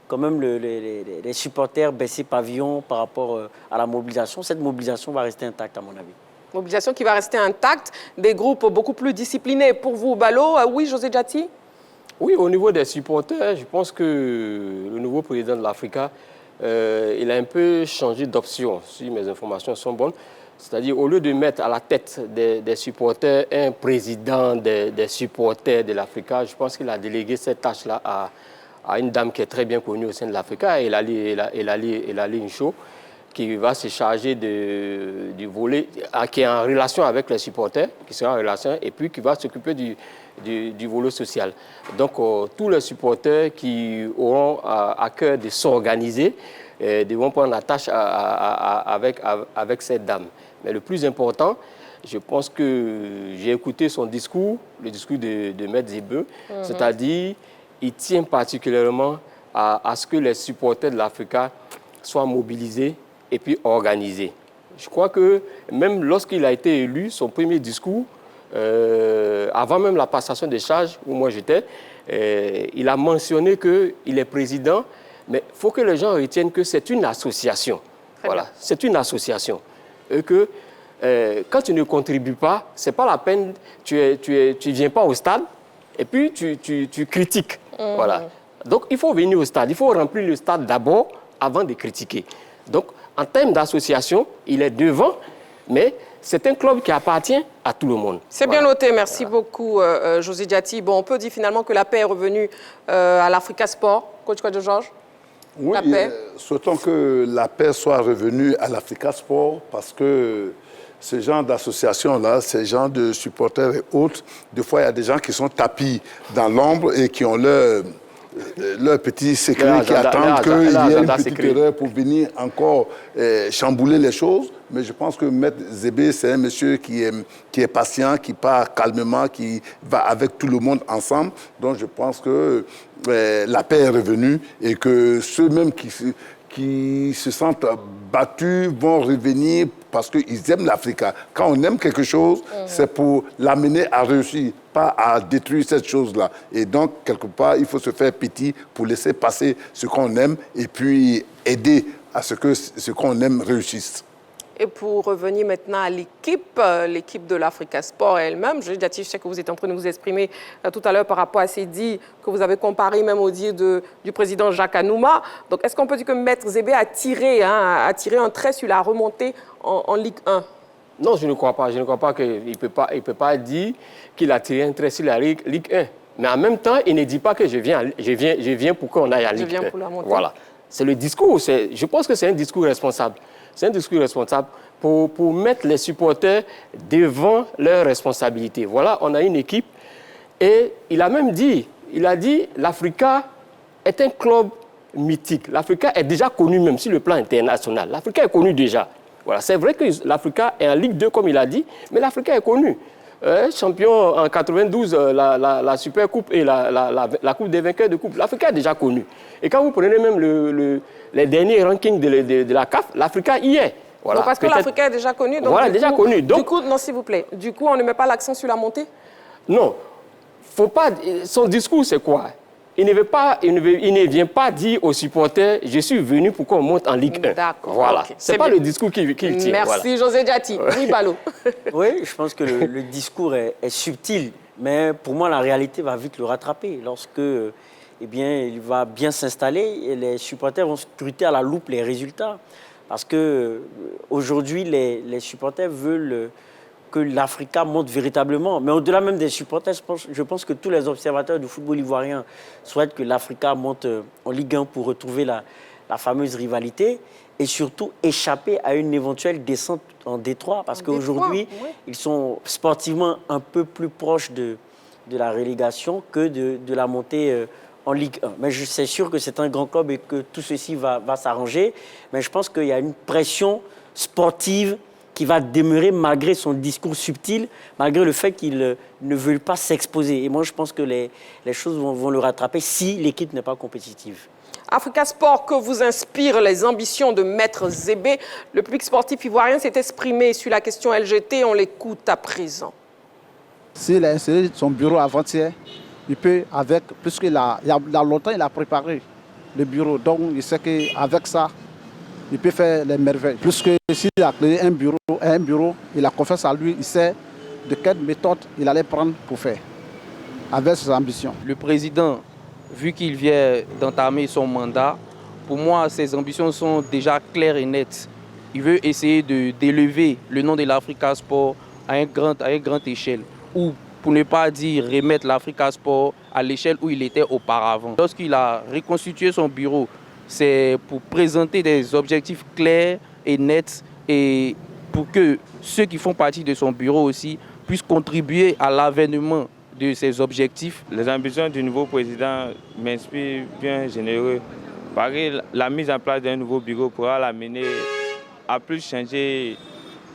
quand même les supporters baisser pavillon par rapport à la mobilisation. Cette mobilisation va rester intacte à mon avis. Mobilisation qui va rester intacte, des groupes beaucoup plus disciplinés. Pour vous, Balo, oui, José Djati? Oui, au niveau des supporters, je pense que le nouveau président de l'Africa, il a un peu changé d'option, si mes informations sont bonnes. C'est-à-dire, au lieu de mettre à la tête des supporters un président des supporters de l'Africa, je pense qu'il a délégué cette tâche-là à une dame qui est très bien connue au sein de l'Africa, Elali Ncho, qui va se charger du volet, qui est en relation avec les supporters, qui sera en relation, et puis qui va s'occuper du volet social. Donc, tous les supporters qui auront à cœur de s'organiser devront prendre la tâche avec cette dame. Mais le plus important, je pense que j'ai écouté son discours, le discours de Maître Zébé, c'est-à-dire il tient particulièrement à ce que les supporters de l'Africa soient mobilisés et puis organisés. Je crois que même lorsqu'il a été élu, son premier discours, avant même la passation des charges, où moi j'étais, il a mentionné qu'il est président, mais il faut que les gens retiennent que c'est une association. Voilà, c'est une association. Et que quand tu ne contribues pas, ce n'est pas la peine, tu ne viens pas au stade et puis tu critiques. Voilà. Donc il faut venir au stade, il faut remplir le stade d'abord avant de critiquer. Donc en termes d'association, il est devant, mais c'est un club qui appartient à tout le monde. C'est bien noté, merci beaucoup José Djati. Bon, on peut dire finalement que la paix est revenue à l'Africa Sport. Coach Kwadjo Georges? Oui, souhaitons que la paix soit revenue à l'Africa Sport parce que ce genre d'association-là, ces gens de supporters et autres, des fois, il y a des gens qui sont tapis dans l'ombre et qui ont leur petit secret qui attendent qu'il y ait une petite erreur pour venir encore chambouler les choses. Mais je pense que Maître Zébé, c'est un monsieur qui est patient, qui part calmement, qui va avec tout le monde ensemble. Donc je pense que la paix est revenue et que ceux-mêmes qui se sentent battus vont revenir parce qu'ils aiment l'Africa. Quand on aime quelque chose, c'est pour l'amener à réussir, pas à détruire cette chose-là. Et donc, quelque part, il faut se faire petit pour laisser passer ce qu'on aime et puis aider à ce que ce qu'on aime réussisse. Et pour revenir maintenant à l'équipe de l'Africa Sport elle-même, je sais que vous êtes en train de vous exprimer tout à l'heure par rapport à ces dits que vous avez comparés même aux dits du président Jacques Anouma. Donc, est-ce qu'on peut dire que Maître Zébé a tiré un trait sur la remontée en Ligue 1? Non, je ne crois pas. Je ne crois pas qu'il ne peut pas dire qu'il a tiré un trait sur la Ligue 1. Mais en même temps, il ne dit pas que je viens pour qu'on aille à Ligue 1. Je viens pour la montée. Voilà. C'est le discours. Je pense que c'est un discours responsable. C'est un discours responsable pour mettre les supporters devant leurs responsabilités. Voilà, on a une équipe et il a même dit, l'Africa est un club mythique. L'Africa est déjà connu même sur le plan international. L'Africa est connu déjà. Voilà, c'est vrai que l'Africa est en Ligue 2 comme il a dit, mais l'Africa est connu. Champion en 92, la Super Coupe et la Coupe des vainqueurs de Coupe. L'Africa est déjà connu. Et quand vous prenez même les derniers rankings de la CAF, l'Africa y est. Voilà. Donc parce que l'Africain est déjà connu. Donc voilà, déjà connu. Donc, du coup, non, s'il vous plaît. Du coup, on ne met pas l'accent sur la montée? Non. Faut pas, son discours, c'est quoi? Il ne vient pas dire aux supporters, je suis venu pour qu'on monte en Ligue 1. D'accord. Voilà. Okay. C'est pas le discours qu'il tient. Merci, voilà. José Diati. Oui, Balo. Oui, je pense que le discours est subtil, mais pour moi, la réalité va vite le rattraper. Lorsque eh bien, il va bien s'installer et les supporters vont scruter à la loupe les résultats. Parce qu'aujourd'hui, les supporters veulent que l'Africa monte véritablement. Mais au-delà même des supporters, je pense que tous les observateurs du football ivoirien souhaitent que l'Africa monte en Ligue 1 pour retrouver la fameuse rivalité et surtout échapper à une éventuelle descente en D3. Parce qu'aujourd'hui, ils sont sportivement un peu plus proches de la relégation que de la montée en Ligue 1. Mais c'est sûr que c'est un grand club et que tout ceci va s'arranger. Mais je pense qu'il y a une pression sportive qui va demeurer malgré son discours subtil, malgré le fait qu'il ne veut pas s'exposer. Et moi, je pense que les choses vont le rattraper si l'équipe n'est pas compétitive. Africa Sport, que vous inspirent les ambitions de Maître Zébé? Le public sportif ivoirien s'est exprimé sur la question LGT. On l'écoute à présent. S'il a installé son bureau avant-hier, il peut, puisqu'il a longtemps, il a préparé le bureau. Donc, il sait qu'avec ça, il peut faire les merveilles. Puisque s'il a créé un bureau, il a confiance à lui, il sait de quelle méthode il allait prendre pour faire, avec ses ambitions. Le président, vu qu'il vient d'entamer son mandat, pour moi, ses ambitions sont déjà claires et nettes. Il veut essayer d'élever le nom de l'Africa Sport à une grande échelle, ou pour ne pas dire remettre l'Africa Sport à l'échelle où il était auparavant. Lorsqu'il a reconstitué son bureau, c'est pour présenter des objectifs clairs et nets et pour que ceux qui font partie de son bureau aussi puissent contribuer à l'avènement de ces objectifs. Les ambitions du nouveau président m'inspirent bien généreux. Pareil, la mise en place d'un nouveau bureau pourra l'amener à plus changer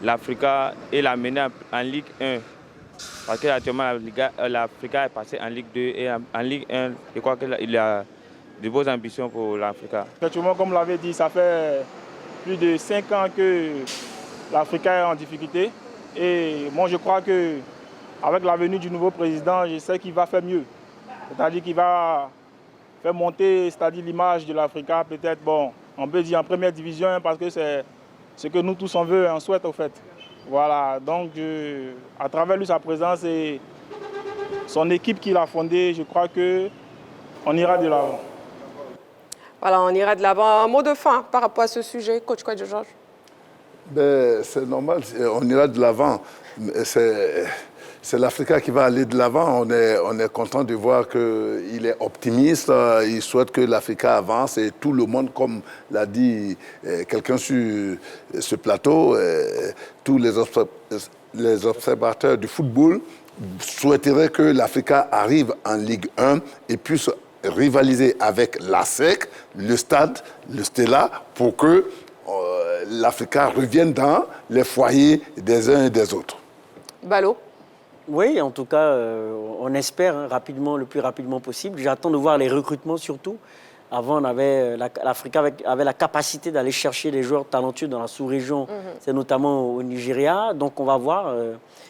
l'Africa et l'amener en Ligue 1. Parce qu'actuellement, l'Africa est passée en Ligue 2 et en Ligue 1, je crois qu'il a de beaux ambitions pour l'Africa. Effectivement, comme vous l'avez dit, ça fait plus de 5 ans que l'Africa est en difficulté. Et moi, je crois qu'avec la venue du nouveau président, je sais qu'il va faire mieux. C'est-à-dire qu'il va faire monter l'image de l'Africa, peut-être, bon, on peut dire en première division, parce que c'est ce que nous tous on veut, on souhaite au fait. Voilà, donc à travers lui, sa présence et son équipe qu'il a fondée, je crois qu'on ira de l'avant. Voilà, on ira de l'avant. Un mot de fin par rapport à ce sujet, coach Kouadjou Georges? C'est normal, on ira de l'avant. C'est l'Africa qui va aller de l'avant. On est content de voir qu'il est optimiste. Il souhaite que l'Africa avance et tout le monde, comme l'a dit quelqu'un sur ce plateau, tous les observateurs du football souhaiteraient que l'Africa arrive en Ligue 1 et puisse rivaliser avec l'ASEC, le Stade, le Stella, pour que l'Africa revienne dans les foyers des uns et des autres. Balo? Oui, en tout cas, on espère rapidement, le plus rapidement possible. J'attends de voir les recrutements surtout. Avant, l'Afrique avait la capacité d'aller chercher des joueurs talentueux dans la sous-région, c'est notamment au Nigeria. Donc on va voir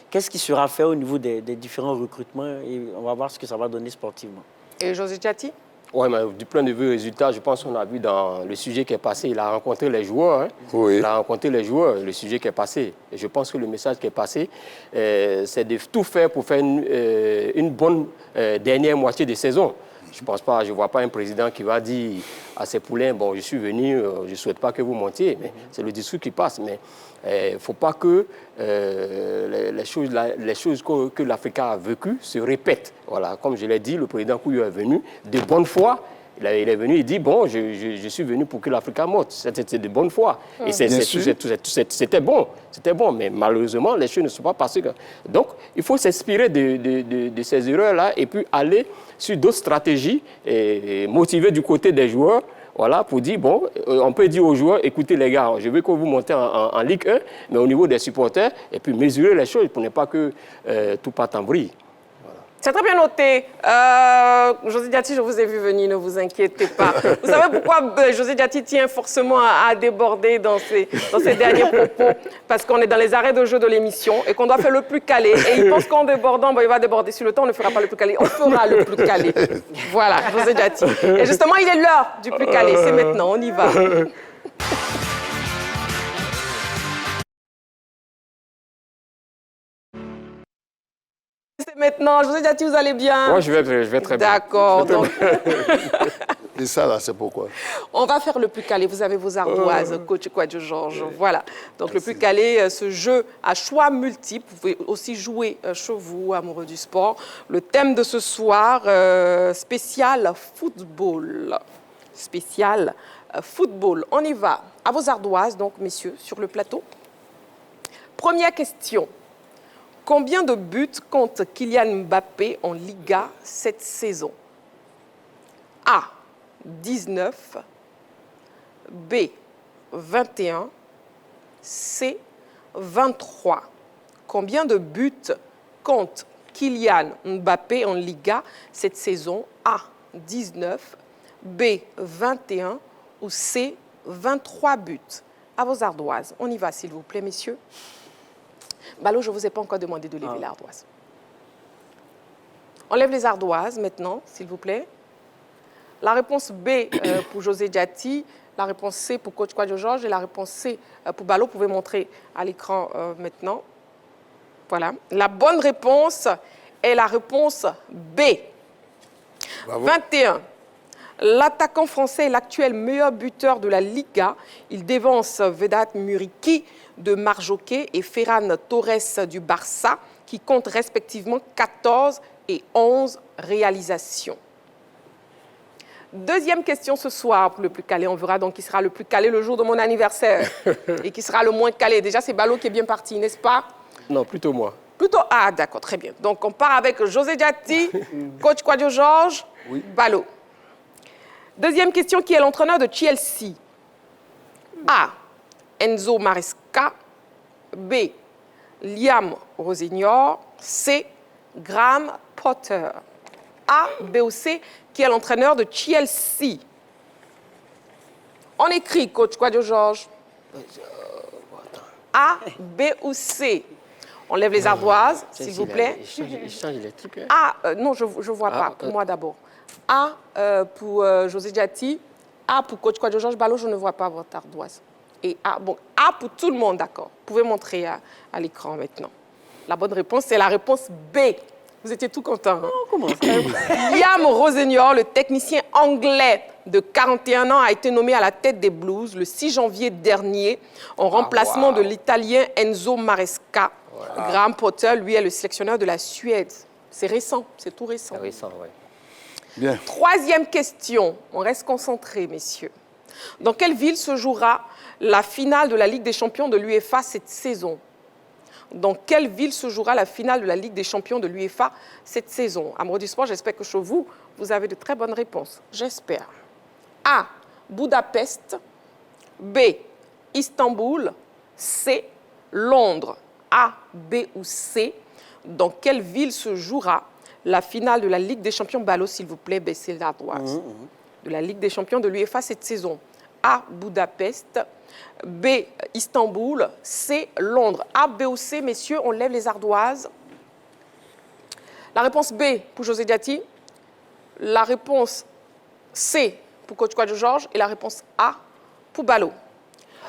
qu'est-ce qui sera fait au niveau des différents recrutements et on va voir ce que ça va donner sportivement. Et José Diati? Oui, mais du point de vue résultat, je pense qu'on a vu dans le sujet qui est passé, il a rencontré les joueurs. Hein. Oui. Il a rencontré les joueurs, le sujet qui est passé. Et je pense que le message qui est passé, c'est de tout faire pour faire une bonne dernière moitié de saison. Je ne vois pas un président qui va dire à ses poulains, bon, je suis venu, je ne souhaite pas que vous montiez. Mais c'est le discours qui passe. Mais il ne faut pas que les choses que l'Africa a vécues se répètent. Voilà, comme je l'ai dit, le président Kouyo est venu de bonne foi. Il est venu, il dit, bon, je suis venu pour que l'Africa monte. C'était de bonne foi. Et c'était bon, mais malheureusement, les choses ne sont pas passées. Donc, il faut s'inspirer de ces erreurs-là et puis aller sur d'autres stratégies et motiver du côté des joueurs. Voilà, pour dire, bon, on peut dire aux joueurs, écoutez les gars, je veux que vous montez en Ligue 1, mais au niveau des supporters, et puis mesurer les choses pour ne pas que tout parte en vrille. Voilà. C'est très bien noté. José Diati, je vous ai vu venir, ne vous inquiétez pas. Vous savez pourquoi José Diati tient forcément à déborder dans ses derniers propos? Parce qu'on est dans les arrêts de jeu de l'émission et qu'on doit faire le plus calé. Et il pense qu'en débordant, il va déborder sur le temps, on ne fera pas le plus calé. On fera le plus calé. Voilà, José Diati. Et justement, il est l'heure du plus calé. C'est maintenant, on y va. C'est maintenant. José Diati, vous allez bien? Moi, je vais très bien. D'accord. Donc... Et ça, là, c'est pourquoi? On va faire le plus calé. Vous avez vos ardoises, coach Kwadjo Georges. Voilà. Donc, le plus calé, ce jeu à choix multiples. Vous pouvez aussi jouer chez vous, amoureux du sport. Le thème de ce soir, spécial football. Spécial football. On y va. À vos ardoises, donc, messieurs, sur le plateau. Première question. Combien de buts compte Kylian Mbappé en Liga cette saison? A. 19. B. 21. C. 23. Combien de buts compte Kylian Mbappé en Liga cette saison? A. 19. B. 21. Ou C. 23 buts. À vos ardoises. On y va, s'il vous plaît, messieurs. Balo, je ne vous ai pas encore demandé de lever l'ardoise. On lève les ardoises maintenant, s'il vous plaît. La réponse B pour José Diati, la réponse C pour coach Kwadjo Georges et la réponse C pour Balo. Vous pouvez montrer à l'écran maintenant. Voilà. La bonne réponse est la réponse B. Bravo. 21. L'attaquant français est l'actuel meilleur buteur de la Liga. Il dévance Vedat Muriqi de Marjoquet et Ferran Torres du Barça, qui comptent respectivement 14 et 11 réalisations. Deuxième question ce soir pour le plus calé. On verra donc qui sera le plus calé le jour de mon anniversaire et qui sera le moins calé. Déjà, c'est Balo qui est bien parti, n'est-ce pas? Non, plutôt moi. Plutôt, ah d'accord, très bien. Donc, on part avec José Diati, coach Kwadjo Georges, oui. Balo. Deuxième question, qui est l'entraîneur de Chelsea? A. Enzo Maresca. B. Liam Rosignol. C. Graham Potter. A, B ou C, qui est l'entraîneur de Chelsea? On écrit, coach Kwadjo Georges. A, B ou C? On lève les ardoises, s'il vous plaît. Il change les trucs. Hein. A, non, je ne vois pas. Pour moi d'abord. A pour José Diati. A pour coach Kwadjo Georges. Balo, je ne vois pas votre ardoise. Et A, bon, A pour tout le monde, d'accord. Vous pouvez montrer à l'écran maintenant. La bonne réponse, c'est la réponse B. Vous étiez tout content. Hein? Oh, comment ça? Liam Rosignol, le technicien anglais de 41 ans, a été nommé à la tête des Blues le 6 janvier dernier, en remplacement de l'Italien Enzo Maresca. Graham Potter, lui, est le sélectionneur de la Suède. C'est récent, c'est tout récent. C'est récent, oui. Bien. Troisième question. On reste concentrés, messieurs. Dans quelle ville se jouera la finale de la Ligue des Champions de l'UEFA cette saison? Dans quelle ville se jouera la finale de la Ligue des Champions de l'UEFA cette saison? Amoureux du sport, j'espère que chez vous, vous avez de très bonnes réponses. J'espère. A. Budapest. B. Istanbul. C. Londres. A, B ou C. Dans quelle ville se jouera la finale de la Ligue des Champions? Balo, s'il vous plaît, baissez l'ardoise. De la Ligue des Champions de l'UEFA cette saison. A, Budapest. B, Istanbul. C, Londres. A, B ou C, messieurs, on lève les ardoises. La réponse B pour José Diati. La réponse C pour coach Kwadjo Georges. Et la réponse A pour Balo.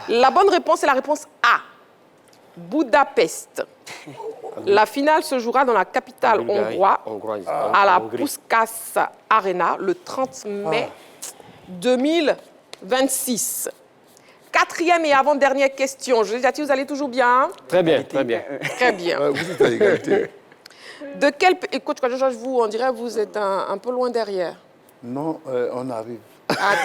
La bonne réponse est la réponse A. Budapest. La finale se jouera dans la capitale hongroise, à la Puskás Arena, le 30 mai 2026. Quatrième et avant-dernière question. José Diati, vous allez toujours bien? Très bien, très bien. Très bien. Vous êtes à égalité. De quel pays, coach Kwadjo Georges, vous, on dirait que vous êtes un peu loin derrière. Non, on arrive. Ah,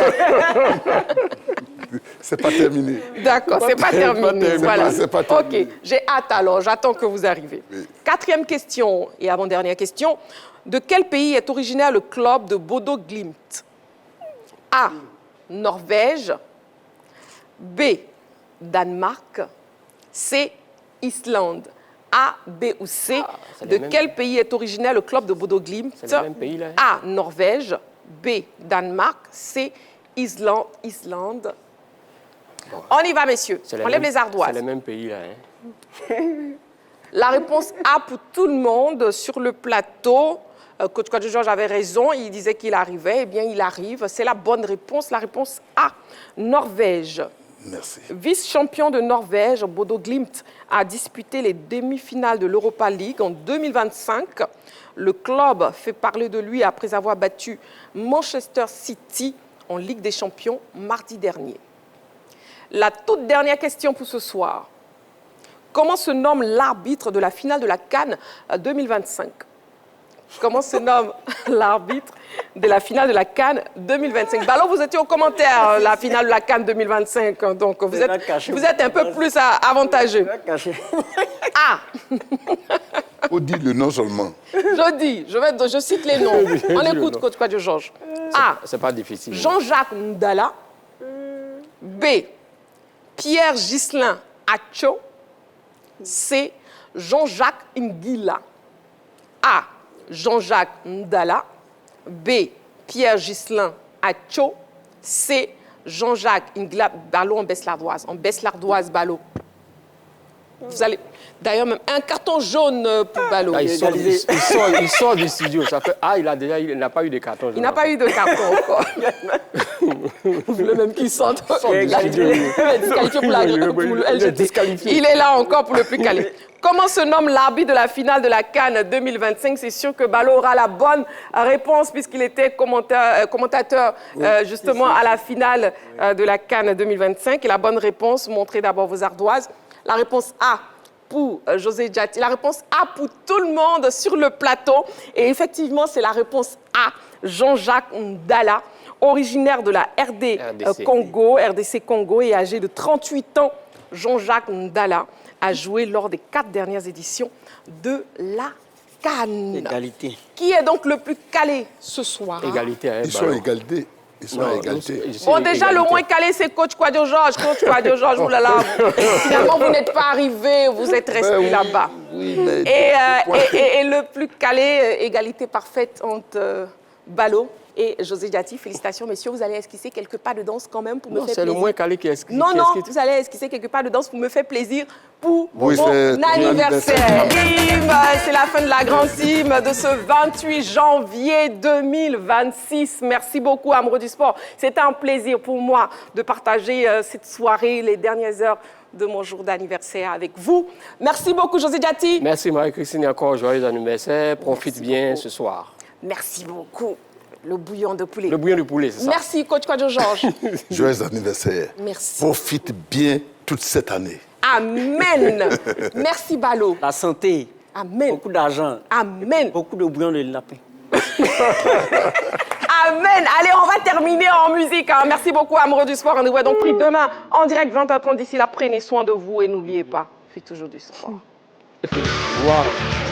c'est pas terminé. D'accord, c'est pas terminé. Voilà. Pas terminé. Ok, j'ai hâte alors, j'attends que vous arrivez. Oui. Quatrième question et avant-dernière question. De quel pays est originaire le club de Bodo Glimt? A. Norvège. B. Danemark. C. Islande. A, B ou C. De quel pays est originaire le club de Bodo Glimt? C'est le même pays, là. A, Norvège. B, Danemark. C, Islande. Bon. On y va, messieurs. On lève les ardoises. C'est le même pays, là. Hein. La réponse A pour tout le monde sur le plateau. Coach Georges avait raison, il disait qu'il arrivait. Eh bien, il arrive. C'est la bonne réponse. La réponse A, Norvège. Merci. Vice-champion de Norvège, Bodo Glimt a disputé les demi-finales de l'Europa League en 2025. Le club fait parler de lui après avoir battu Manchester City en Ligue des Champions mardi dernier. La toute dernière question pour ce soir. Comment se nomme l'arbitre de la finale de la CAN 2025? Comment se nomme l'arbitre de la finale de la CAN 2025? Ballot, vous étiez au commentaire, la finale de la CAN 2025, donc vous êtes un peu plus avantageux. A. On dit le nom seulement. Je cite les noms. On écoute Coach Kwadjo Georges. A. C'est pas difficile. Jean-Jacques Ndala. B. Pierre Ghislain Acho. C. Jean-Jacques Nguila. A. Jean-Jacques Ndala. B. Pierre Ghislain Acho. C. Jean-Jacques Nguila. Ballot, on baisse l'ardoise. On baisse l'ardoise, Ballot. Vous allez... D'ailleurs, même un carton jaune pour Ballot. Ah, il sort du studio. Ça fait... Ah, il n'a pas eu de carton jaune. Il n'a pas eu de carton encore. Le même qui sort. Il est là encore pour le plus calé. Comment se nomme l'arbitre de la finale de la CAN 2025? C'est sûr que Ballot aura la bonne réponse puisqu'il était commentateur justement à la finale de la CAN 2025. Et la bonne réponse, montrez d'abord vos ardoises. La réponse A pour José Diati. La réponse A pour tout le monde sur le plateau. Et effectivement, c'est la réponse A, Jean-Jacques Ndala, originaire de la RDC Congo et âgé de 38 ans. Jean-Jacques Ndala a joué lors des 4 dernières éditions de la CAN. Égalité. Qui est donc le plus calé ce soir? Égalité. Hein, ils sont à égalité. Ils sont à égalité. Bon, déjà, le moins calé, c'est Coach Kwadjo Georges. Coach Kwadjo Georges, oulala. Finalement, vous n'êtes pas arrivé, vous êtes resté là-bas. Oui, mais... et le plus calé, égalité parfaite entre Ballot et José Diati. Félicitations, messieurs. Vous allez esquisser quelques pas de danse quand même pour me faire plaisir. C'est le moins calé qui esquisse. Non, vous allez esquisser quelques pas de danse pour me faire plaisir pour mon anniversaire. C'est la fin de la grande team de ce 28 janvier 2026. Merci beaucoup, amoureux du sport. C'était un plaisir pour moi de partager cette soirée, les dernières heures de mon jour d'anniversaire avec vous. Merci beaucoup, José Diati. Merci, Marie-Christine, et encore joyeux anniversaire. Profite bien ce soir. Merci beaucoup. Le bouillon de poulet. Le bouillon de poulet, c'est ça. Merci, Coach Kwadjo Georges. Joyeux anniversaire. Merci. Profite bien toute cette année. Amen. Merci, Ballot. La santé. Amen. Beaucoup d'argent. Amen. Beaucoup de bouillon de lapin. Amen. Allez, on va terminer en musique. Hein. Merci beaucoup, amoureux du sport. On nous voit donc pris demain en direct 20h30. D'ici là, prenez soin de vous et n'oubliez pas, faites toujours du sport. Wow.